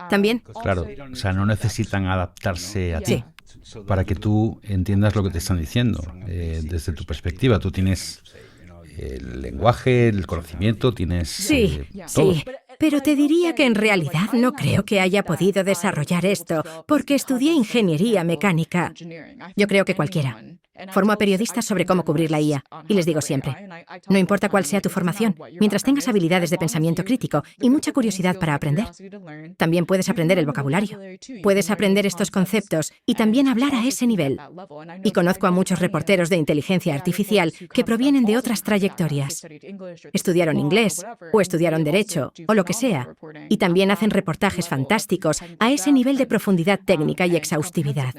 También. Claro, o sea, no necesitan adaptarse a ti. Sí. Para que tú entiendas lo que te están diciendo. Desde tu perspectiva, tú tienes el lenguaje, el conocimiento, tienes todo. Sí. Pero te diría que en realidad no creo que haya podido desarrollar esto, porque estudié ingeniería mecánica. Yo creo que cualquiera. Formo a periodistas sobre cómo cubrir la IA, y les digo siempre, no importa cuál sea tu formación, mientras tengas habilidades de pensamiento crítico y mucha curiosidad para aprender. También puedes aprender el vocabulario, puedes aprender estos conceptos y también hablar a ese nivel. Y conozco a muchos reporteros de inteligencia artificial que provienen de otras trayectorias. Estudiaron inglés, o estudiaron derecho, o lo que sea, y también hacen reportajes fantásticos a ese nivel de profundidad técnica y exhaustividad.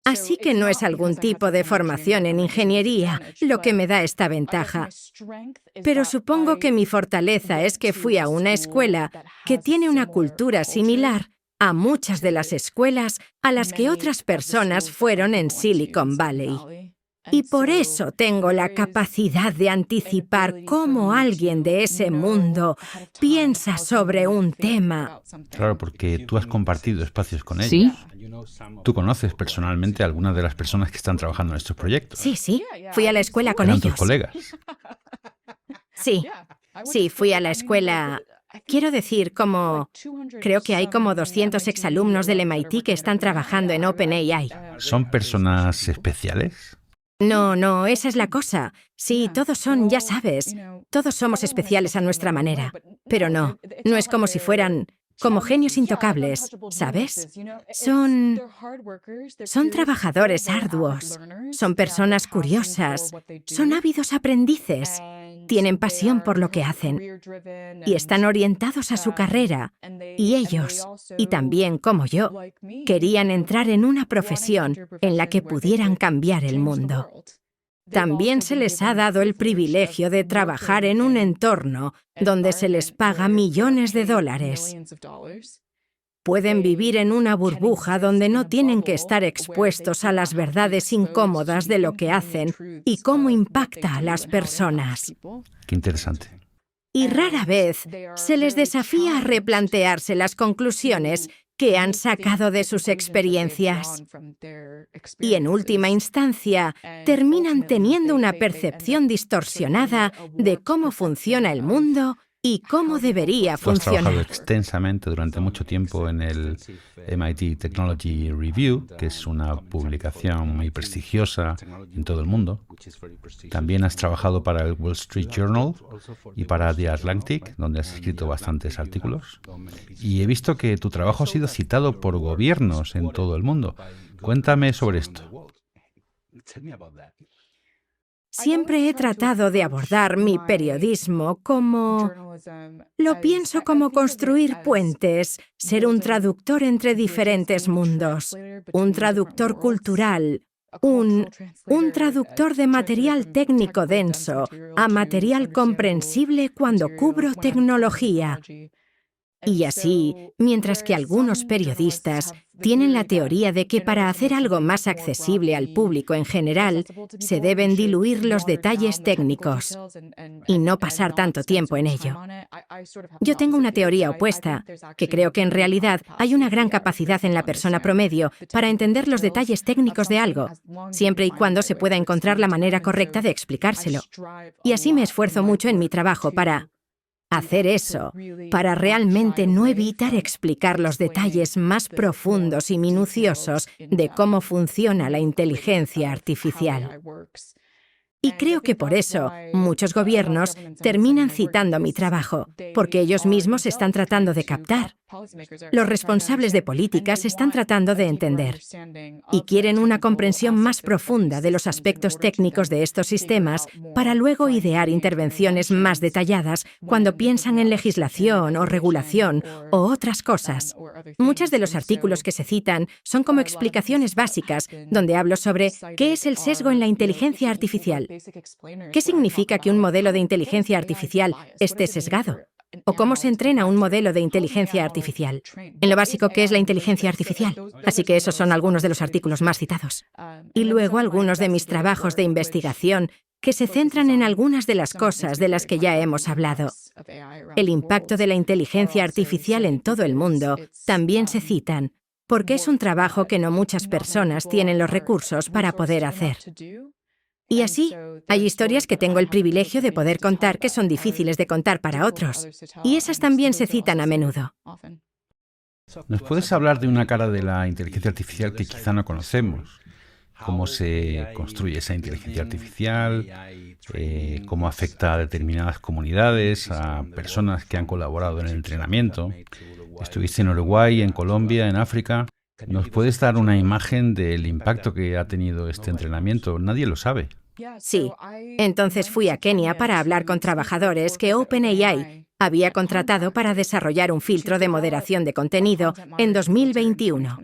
Así que no es algún tipo de formación en ingeniería lo que me da esta ventaja. Pero supongo que mi fortaleza es que fui a una escuela que tiene una cultura similar a muchas de las escuelas a las que otras personas fueron en Silicon Valley. Y por eso tengo la capacidad de anticipar cómo alguien de ese mundo piensa sobre un tema. Claro, porque tú has compartido espacios con ellos. Sí. Tú conoces personalmente a algunas de las personas que están trabajando en estos proyectos. Sí, fui a la escuela con ¿Eran ellos. tus colegas? Sí, fui a la escuela. Quiero decir, creo que hay como 200 exalumnos del MIT que están trabajando en OpenAI. ¿Son personas especiales? No, esa es la cosa. Sí, todos son, ya sabes, todos somos especiales a nuestra manera. Pero no es como si fueran como genios intocables, ¿sabes? Son trabajadores arduos, son personas curiosas, son ávidos aprendices, tienen pasión por lo que hacen y están orientados a su carrera. Y ellos, y también como yo, querían entrar en una profesión en la que pudieran cambiar el mundo. También se les ha dado el privilegio de trabajar en un entorno donde se les paga millones de dólares. Pueden vivir en una burbuja donde no tienen que estar expuestos a las verdades incómodas de lo que hacen y cómo impacta a las personas. Qué interesante. Y rara vez se les desafía a replantearse las conclusiones que han sacado de sus experiencias. Y en última instancia, terminan teniendo una percepción distorsionada de cómo funciona el mundo y cómo debería Tú has trabajado funcionar. extensamente durante mucho tiempo en el MIT Technology Review, que es una publicación muy prestigiosa en todo el mundo. También has trabajado para el Wall Street Journal y para The Atlantic, donde has escrito bastantes artículos. Y he visto que tu trabajo ha sido citado por gobiernos en todo el mundo. Cuéntame sobre esto. Siempre he tratado de abordar mi periodismo Lo pienso como construir puentes, ser un traductor entre diferentes mundos, un traductor cultural, un traductor de material técnico denso a material comprensible cuando cubro tecnología. Y así, mientras que algunos periodistas tienen la teoría de que para hacer algo más accesible al público en general, se deben diluir los detalles técnicos y no pasar tanto tiempo en ello. Yo tengo una teoría opuesta, que creo que en realidad hay una gran capacidad en la persona promedio para entender los detalles técnicos de algo, siempre y cuando se pueda encontrar la manera correcta de explicárselo. Y así me esfuerzo mucho en mi trabajo para hacer eso, para realmente no evitar explicar los detalles más profundos y minuciosos de cómo funciona la inteligencia artificial. Y creo que por eso muchos gobiernos terminan citando mi trabajo, porque ellos mismos están tratando de captar. Los responsables de políticas están tratando de entender y quieren una comprensión más profunda de los aspectos técnicos de estos sistemas para luego idear intervenciones más detalladas cuando piensan en legislación o regulación o otras cosas. Muchos de los artículos que se citan son como explicaciones básicas donde hablo sobre qué es el sesgo en la inteligencia artificial. ¿Qué significa que un modelo de inteligencia artificial esté sesgado? ¿O cómo se entrena un modelo de inteligencia artificial? En lo básico, ¿qué es la inteligencia artificial? Así que esos son algunos de los artículos más citados. Y luego algunos de mis trabajos de investigación que se centran en algunas de las cosas de las que ya hemos hablado. El impacto de la inteligencia artificial en todo el mundo también se citan, porque es un trabajo que no muchas personas tienen los recursos para poder hacer. Y así, hay historias que tengo el privilegio de poder contar que son difíciles de contar para otros. Y esas también se citan a menudo. ¿Nos puedes hablar de una cara de la inteligencia artificial que quizá no conocemos? ¿Cómo se construye esa inteligencia artificial? ¿Cómo afecta a determinadas comunidades, a personas que han colaborado en el entrenamiento? Estuviste en Uruguay, en Colombia, en África. ¿Nos puedes dar una imagen del impacto que ha tenido este entrenamiento? Nadie lo sabe. Sí. Entonces fui a Kenia para hablar con trabajadores que OpenAI había contratado para desarrollar un filtro de moderación de contenido en 2021.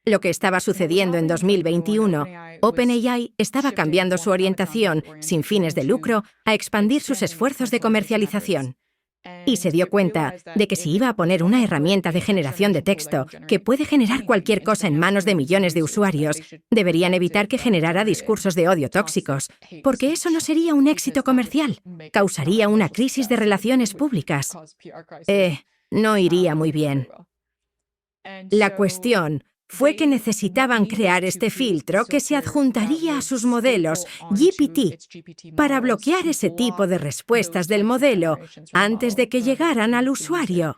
Lo que estaba sucediendo en 2021, OpenAI estaba cambiando su orientación, sin fines de lucro, a expandir sus esfuerzos de comercialización. y se dio cuenta de que si iba a poner una herramienta de generación de texto que puede generar cualquier cosa en manos de millones de usuarios, deberían evitar que generara discursos de odio tóxicos, porque eso no sería un éxito comercial, causaría una crisis de relaciones públicas. No iría muy bien. La cuestión fue que necesitaban crear este filtro que se adjuntaría a sus modelos GPT para bloquear ese tipo de respuestas del modelo antes de que llegaran al usuario.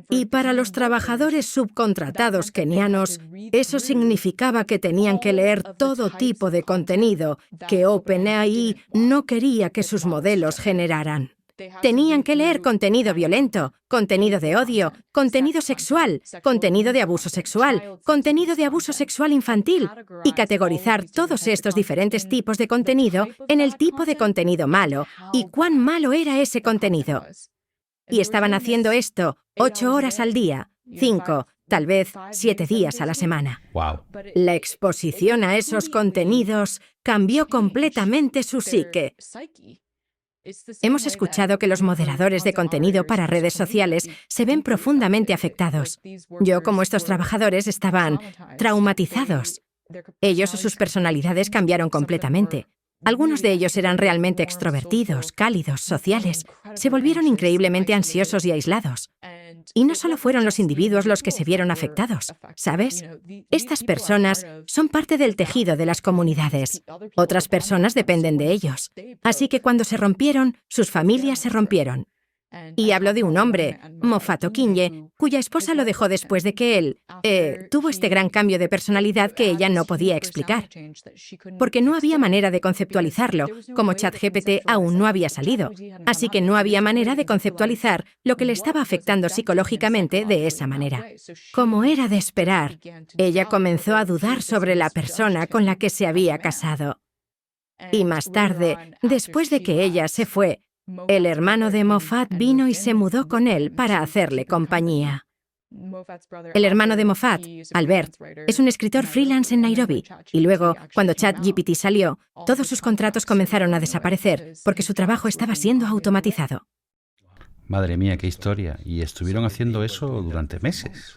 Y para los trabajadores subcontratados kenianos, eso significaba que tenían que leer todo tipo de contenido que OpenAI no quería que sus modelos generaran. Tenían que leer contenido violento, contenido de odio, contenido sexual, contenido de abuso sexual, contenido de abuso sexual infantil y categorizar todos estos diferentes tipos de contenido en el tipo de contenido malo y cuán malo era ese contenido. Y estaban haciendo esto 8 horas al día, 5, tal vez 7 días a la semana. Wow. La exposición a esos contenidos cambió completamente su psique. Hemos escuchado que los moderadores de contenido para redes sociales se ven profundamente afectados. Yo, como estos trabajadores, estaban traumatizados. Ellos o sus personalidades cambiaron completamente. Algunos de ellos eran realmente extrovertidos, cálidos, sociales. Se volvieron increíblemente ansiosos y aislados. Y no solo fueron los individuos los que se vieron afectados, ¿sabes? Estas personas son parte del tejido de las comunidades. Otras personas dependen de ellos. Así que cuando se rompieron, sus familias se rompieron. Y hablo de un hombre, Moffat Okinye, cuya esposa lo dejó después de que él tuvo este gran cambio de personalidad que ella no podía explicar. Porque no había manera de conceptualizarlo, como ChatGPT aún no había salido. Así que no había manera de conceptualizar lo que le estaba afectando psicológicamente de esa manera. Como era de esperar, ella comenzó a dudar sobre la persona con la que se había casado. Y más tarde, después de que ella se fue, el hermano de Moffat vino y se mudó con él para hacerle compañía. El hermano de Moffat, Albert, es un escritor freelance en Nairobi, y luego, cuando ChatGPT salió, todos sus contratos comenzaron a desaparecer porque su trabajo estaba siendo automatizado. Madre mía, qué historia. Y estuvieron haciendo eso durante meses.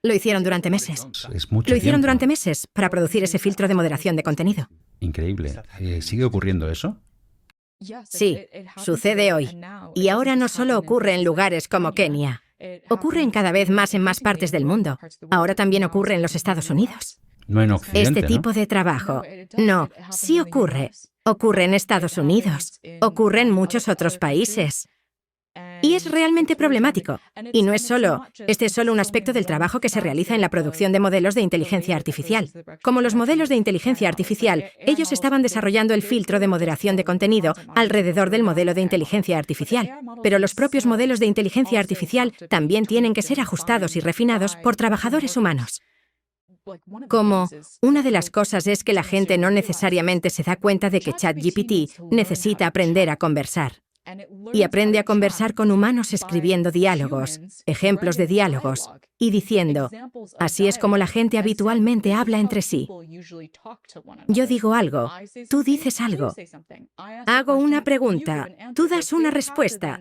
Lo hicieron durante meses. Es mucho Lo hicieron tiempo. durante meses para producir ese filtro de moderación de contenido. Increíble. ¿Sigue ocurriendo eso? Sí, sucede hoy. Y ahora no solo ocurre en lugares como Kenia. Ocurre en cada vez más en más partes del mundo. Ahora también ocurre en los Estados Unidos. No en Occidente, Este tipo de trabajo. No, sí ocurre. Ocurre en Estados Unidos. Ocurre en muchos otros países. Y es realmente problemático. Y no es solo, este es solo un aspecto del trabajo que se realiza en la producción de modelos de inteligencia artificial. Como los modelos de inteligencia artificial, ellos estaban desarrollando el filtro de moderación de contenido alrededor del modelo de inteligencia artificial. Pero los propios modelos de inteligencia artificial también tienen que ser ajustados y refinados por trabajadores humanos. Como una de las cosas es que la gente no necesariamente se da cuenta de que ChatGPT necesita aprender a conversar. Y aprende a conversar con humanos escribiendo diálogos, ejemplos de diálogos, y diciendo, así es como la gente habitualmente habla entre sí. Yo digo algo, tú dices algo. Hago una pregunta, tú das una respuesta.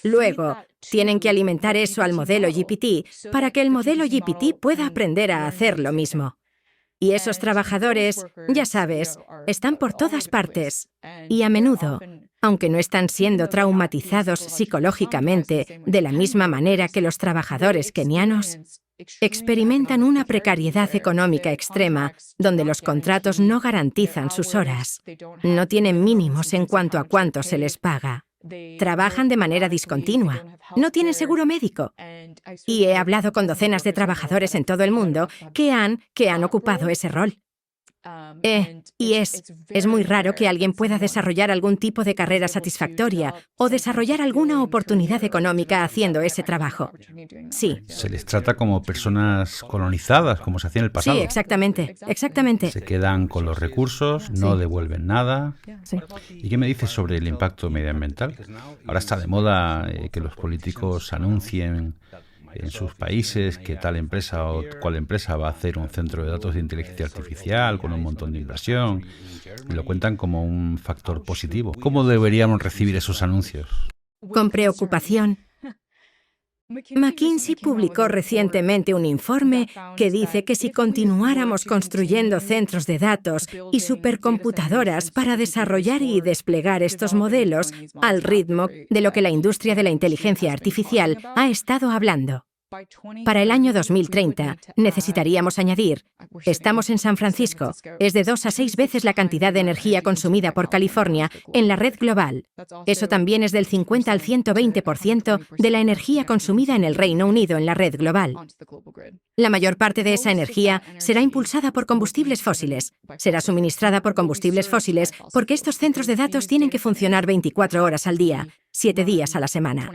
Luego, tienen que alimentar eso al modelo GPT para que el modelo GPT pueda aprender a hacer lo mismo. Y esos trabajadores, ya sabes, están por todas partes. Y a menudo, aunque no están siendo traumatizados psicológicamente de la misma manera que los trabajadores kenianos, experimentan una precariedad económica extrema donde los contratos no garantizan sus horas, no tienen mínimos en cuanto a cuánto se les paga. Trabajan de manera discontinua, no tienen seguro médico. Y he hablado con docenas de trabajadores en todo el mundo que han ocupado ese rol. Y es muy raro que alguien pueda desarrollar algún tipo de carrera satisfactoria o desarrollar alguna oportunidad económica haciendo ese trabajo. Sí. Se les trata como personas colonizadas, como se hacía en el pasado. Sí, exactamente, exactamente. Se quedan con los recursos, no devuelven nada. Sí. ¿Y qué me dices sobre el impacto medioambiental? Ahora está de moda que los políticos anuncien en sus países que tal empresa o cual empresa va a hacer un centro de datos de inteligencia artificial con un montón de inversión, y lo cuentan como un factor positivo. ¿Cómo deberíamos recibir esos anuncios? Con preocupación, McKinsey publicó recientemente un informe que dice que si continuáramos construyendo centros de datos y supercomputadoras para desarrollar y desplegar estos modelos al ritmo de lo que la industria de la inteligencia artificial ha estado hablando, para el año 2030 necesitaríamos añadir, estamos en San Francisco, es de 2 a 6 veces la cantidad de energía consumida por California en la red global. Eso también es del 50 al 120% de la energía consumida en el Reino Unido en la red global. La mayor parte de esa energía será impulsada por combustibles fósiles. Será suministrada por combustibles fósiles porque estos centros de datos tienen que funcionar 24 horas al día, 7 días a la semana.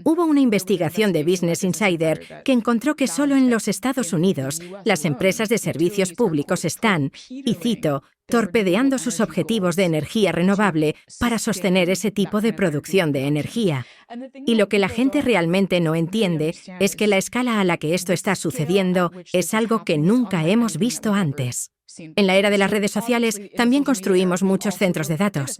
Hubo una investigación de Business Insider que encontró que solo en los Estados Unidos las empresas de servicios públicos están, y cito, torpedeando sus objetivos de energía renovable para sostener ese tipo de producción de energía. Y lo que la gente realmente no entiende es que la escala a la que esto está sucediendo es algo que nunca hemos visto antes. En la era de las redes sociales también construimos muchos centros de datos.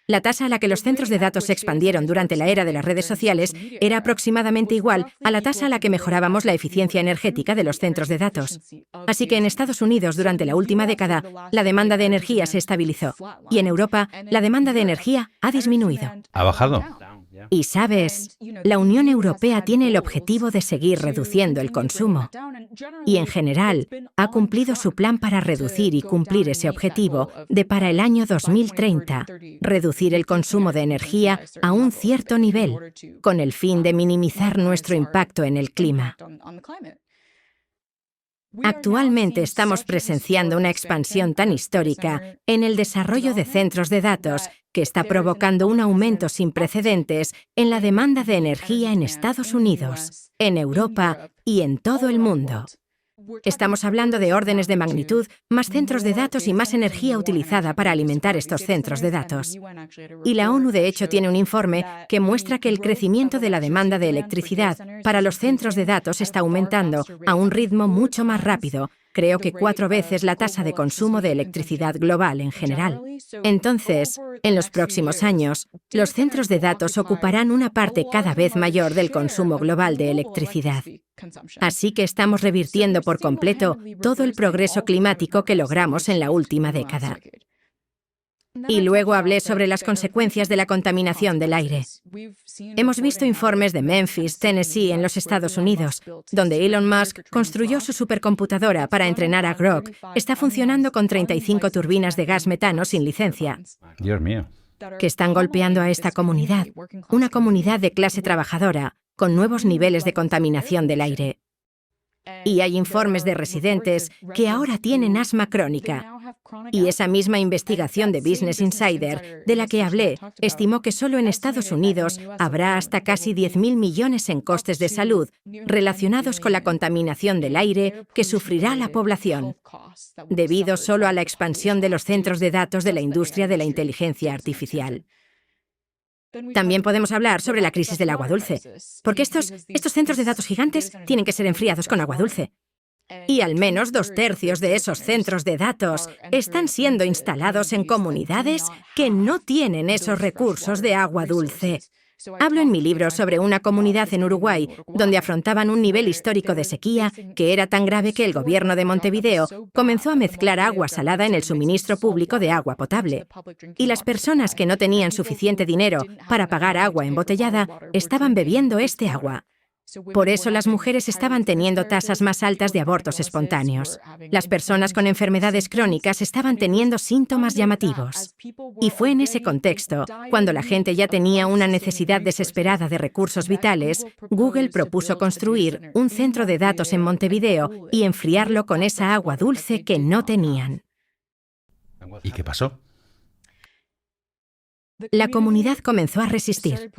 La tasa a la que los centros de datos se expandieron durante la era de las redes sociales era aproximadamente igual a la tasa a la que mejorábamos la eficiencia energética de los centros de datos. Así que en Estados Unidos, durante la última década, la demanda de energía se estabilizó. Y en Europa, la demanda de energía ha disminuido. ¿Ha bajado? Y sabes, la Unión Europea tiene el objetivo de seguir reduciendo el consumo. Y en general, ha cumplido su plan para reducir y cumplir ese objetivo de para el año 2030, reducir el consumo de energía a un cierto nivel, con el fin de minimizar nuestro impacto en el clima. Actualmente estamos presenciando una expansión tan histórica en el desarrollo de centros de datos que está provocando un aumento sin precedentes en la demanda de energía en Estados Unidos, en Europa y en todo el mundo. Estamos hablando de órdenes de magnitud, más centros de datos y más energía utilizada para alimentar estos centros de datos. Y la ONU, de hecho, tiene un informe que muestra que el crecimiento de la demanda de electricidad para los centros de datos está aumentando a un ritmo mucho más rápido, creo que 4 veces la tasa de consumo de electricidad global en general. Entonces, en los próximos años, los centros de datos ocuparán una parte cada vez mayor del consumo global de electricidad. Así que estamos revirtiendo por completo todo el progreso climático que logramos en la última década. Y luego hablé sobre las consecuencias de la contaminación del aire. Hemos visto informes de Memphis, Tennessee, en los Estados Unidos, donde Elon Musk construyó su supercomputadora para entrenar a Grok. Está funcionando con 35 turbinas de gas metano sin licencia. Dios mío. Que están golpeando a esta comunidad, una comunidad de clase trabajadora, con nuevos niveles de contaminación del aire. Y hay informes de residentes que ahora tienen asma crónica. Y esa misma investigación de Business Insider, de la que hablé, estimó que solo en Estados Unidos habrá hasta casi 10.000 millones en costes de salud relacionados con la contaminación del aire que sufrirá la población, debido solo a la expansión de los centros de datos de la industria de la inteligencia artificial. También podemos hablar sobre la crisis del agua dulce, porque estos centros de datos gigantes tienen que ser enfriados con agua dulce. Y al menos 2/3 de esos centros de datos están siendo instalados en comunidades que no tienen esos recursos de agua dulce. Hablo en mi libro sobre una comunidad en Uruguay donde afrontaban un nivel histórico de sequía que era tan grave que el gobierno de Montevideo comenzó a mezclar agua salada en el suministro público de agua potable. Y las personas que no tenían suficiente dinero para pagar agua embotellada estaban bebiendo este agua. Por eso las mujeres estaban teniendo tasas más altas de abortos espontáneos. Las personas con enfermedades crónicas estaban teniendo síntomas llamativos. Y fue en ese contexto, cuando la gente ya tenía una necesidad desesperada de recursos vitales, Google propuso construir un centro de datos en Montevideo y enfriarlo con esa agua dulce que no tenían. ¿Y qué pasó? La comunidad comenzó a resistir.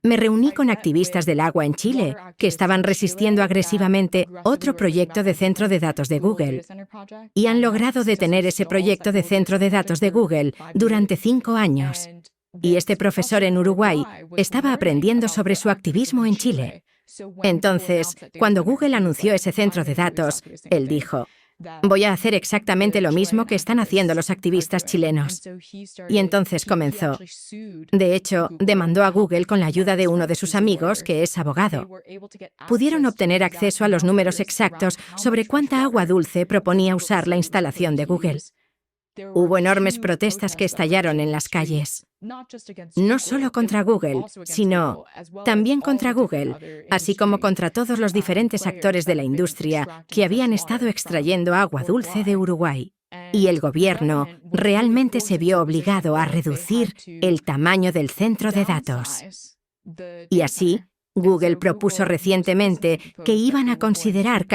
Me reuní con activistas del agua en Chile, que estaban resistiendo agresivamente otro proyecto de centro de datos de Google. Y han logrado detener ese proyecto de centro de datos de Google durante 5 años. Y este profesor en Uruguay estaba aprendiendo sobre su activismo en Chile. Entonces, cuando Google anunció ese centro de datos, él dijo: voy a hacer exactamente lo mismo que están haciendo los activistas chilenos. Y entonces comenzó. De hecho, demandó a Google con la ayuda de uno de sus amigos, que es abogado. Pudieron obtener acceso a los números exactos sobre cuánta agua dulce proponía usar la instalación de Google. Hubo enormes protestas que estallaron en las calles. No solo contra Google, sino también contra Google, así como contra todos los diferentes actores de la industria que habían estado extrayendo agua dulce de Uruguay. Y el gobierno realmente se vio obligado a reducir el tamaño del centro de datos. Y así, Google propuso recientemente que iban a considerar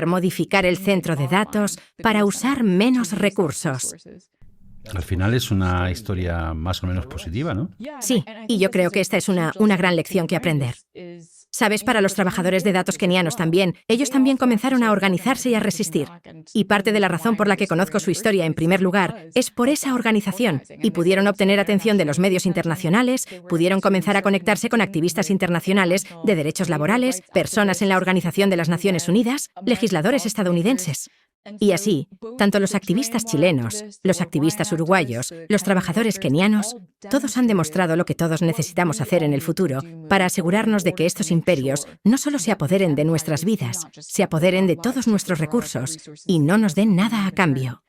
modificar el centro de datos para usar menos recursos. Al final es una historia más o menos positiva, ¿no? Sí, y yo creo que esta es una gran lección que aprender. ¿Sabes? Para los trabajadores de datos kenianos también, ellos también comenzaron a organizarse y a resistir. Y parte de la razón por la que conozco su historia en primer lugar es por esa organización. Y pudieron obtener atención de los medios internacionales, pudieron comenzar a conectarse con activistas internacionales de derechos laborales, personas en la Organización de las Naciones Unidas, legisladores estadounidenses. Y así, tanto los activistas chilenos, los activistas uruguayos, los trabajadores kenianos, todos han demostrado lo que todos necesitamos hacer en el futuro para asegurarnos de que estos imperios no solo se apoderen de nuestras vidas, se apoderen de todos nuestros recursos y no nos den nada a cambio.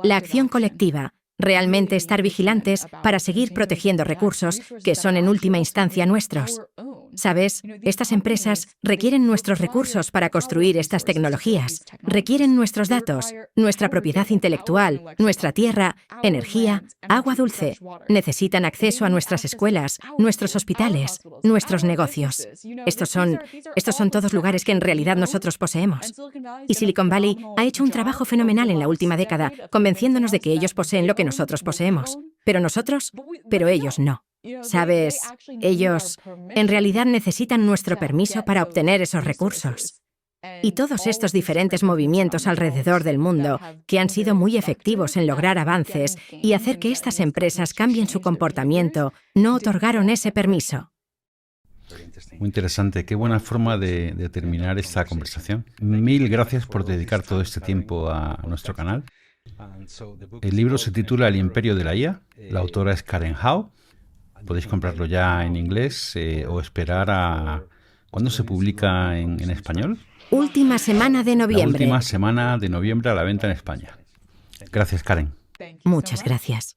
La acción colectiva, realmente estar vigilantes para seguir protegiendo recursos que son en última instancia nuestros. ¿Sabes? Estas empresas requieren nuestros recursos para construir estas tecnologías, requieren nuestros datos, nuestra propiedad intelectual, nuestra tierra, energía, agua dulce. Necesitan acceso a nuestras escuelas, nuestros hospitales, nuestros negocios. Estos son todos lugares que en realidad nosotros poseemos. Y Silicon Valley ha hecho un trabajo fenomenal en la última década, convenciéndonos de que ellos poseen lo que nosotros poseemos. Pero ellos no. ¿Sabes? Ellos en realidad necesitan nuestro permiso para obtener esos recursos. Y todos estos diferentes movimientos alrededor del mundo que han sido muy efectivos en lograr avances y hacer que estas empresas cambien su comportamiento, no otorgaron ese permiso. Muy interesante. Qué buena forma de terminar esta conversación. Mil gracias por dedicar todo este tiempo a nuestro canal. El libro se titula El Imperio de la IA. La autora es Karen Hao. Podéis comprarlo ya en inglés o esperar a... ¿Cuándo se publica en español? Última semana de noviembre. La última semana de noviembre a la venta en España. Gracias, Karen. Muchas gracias.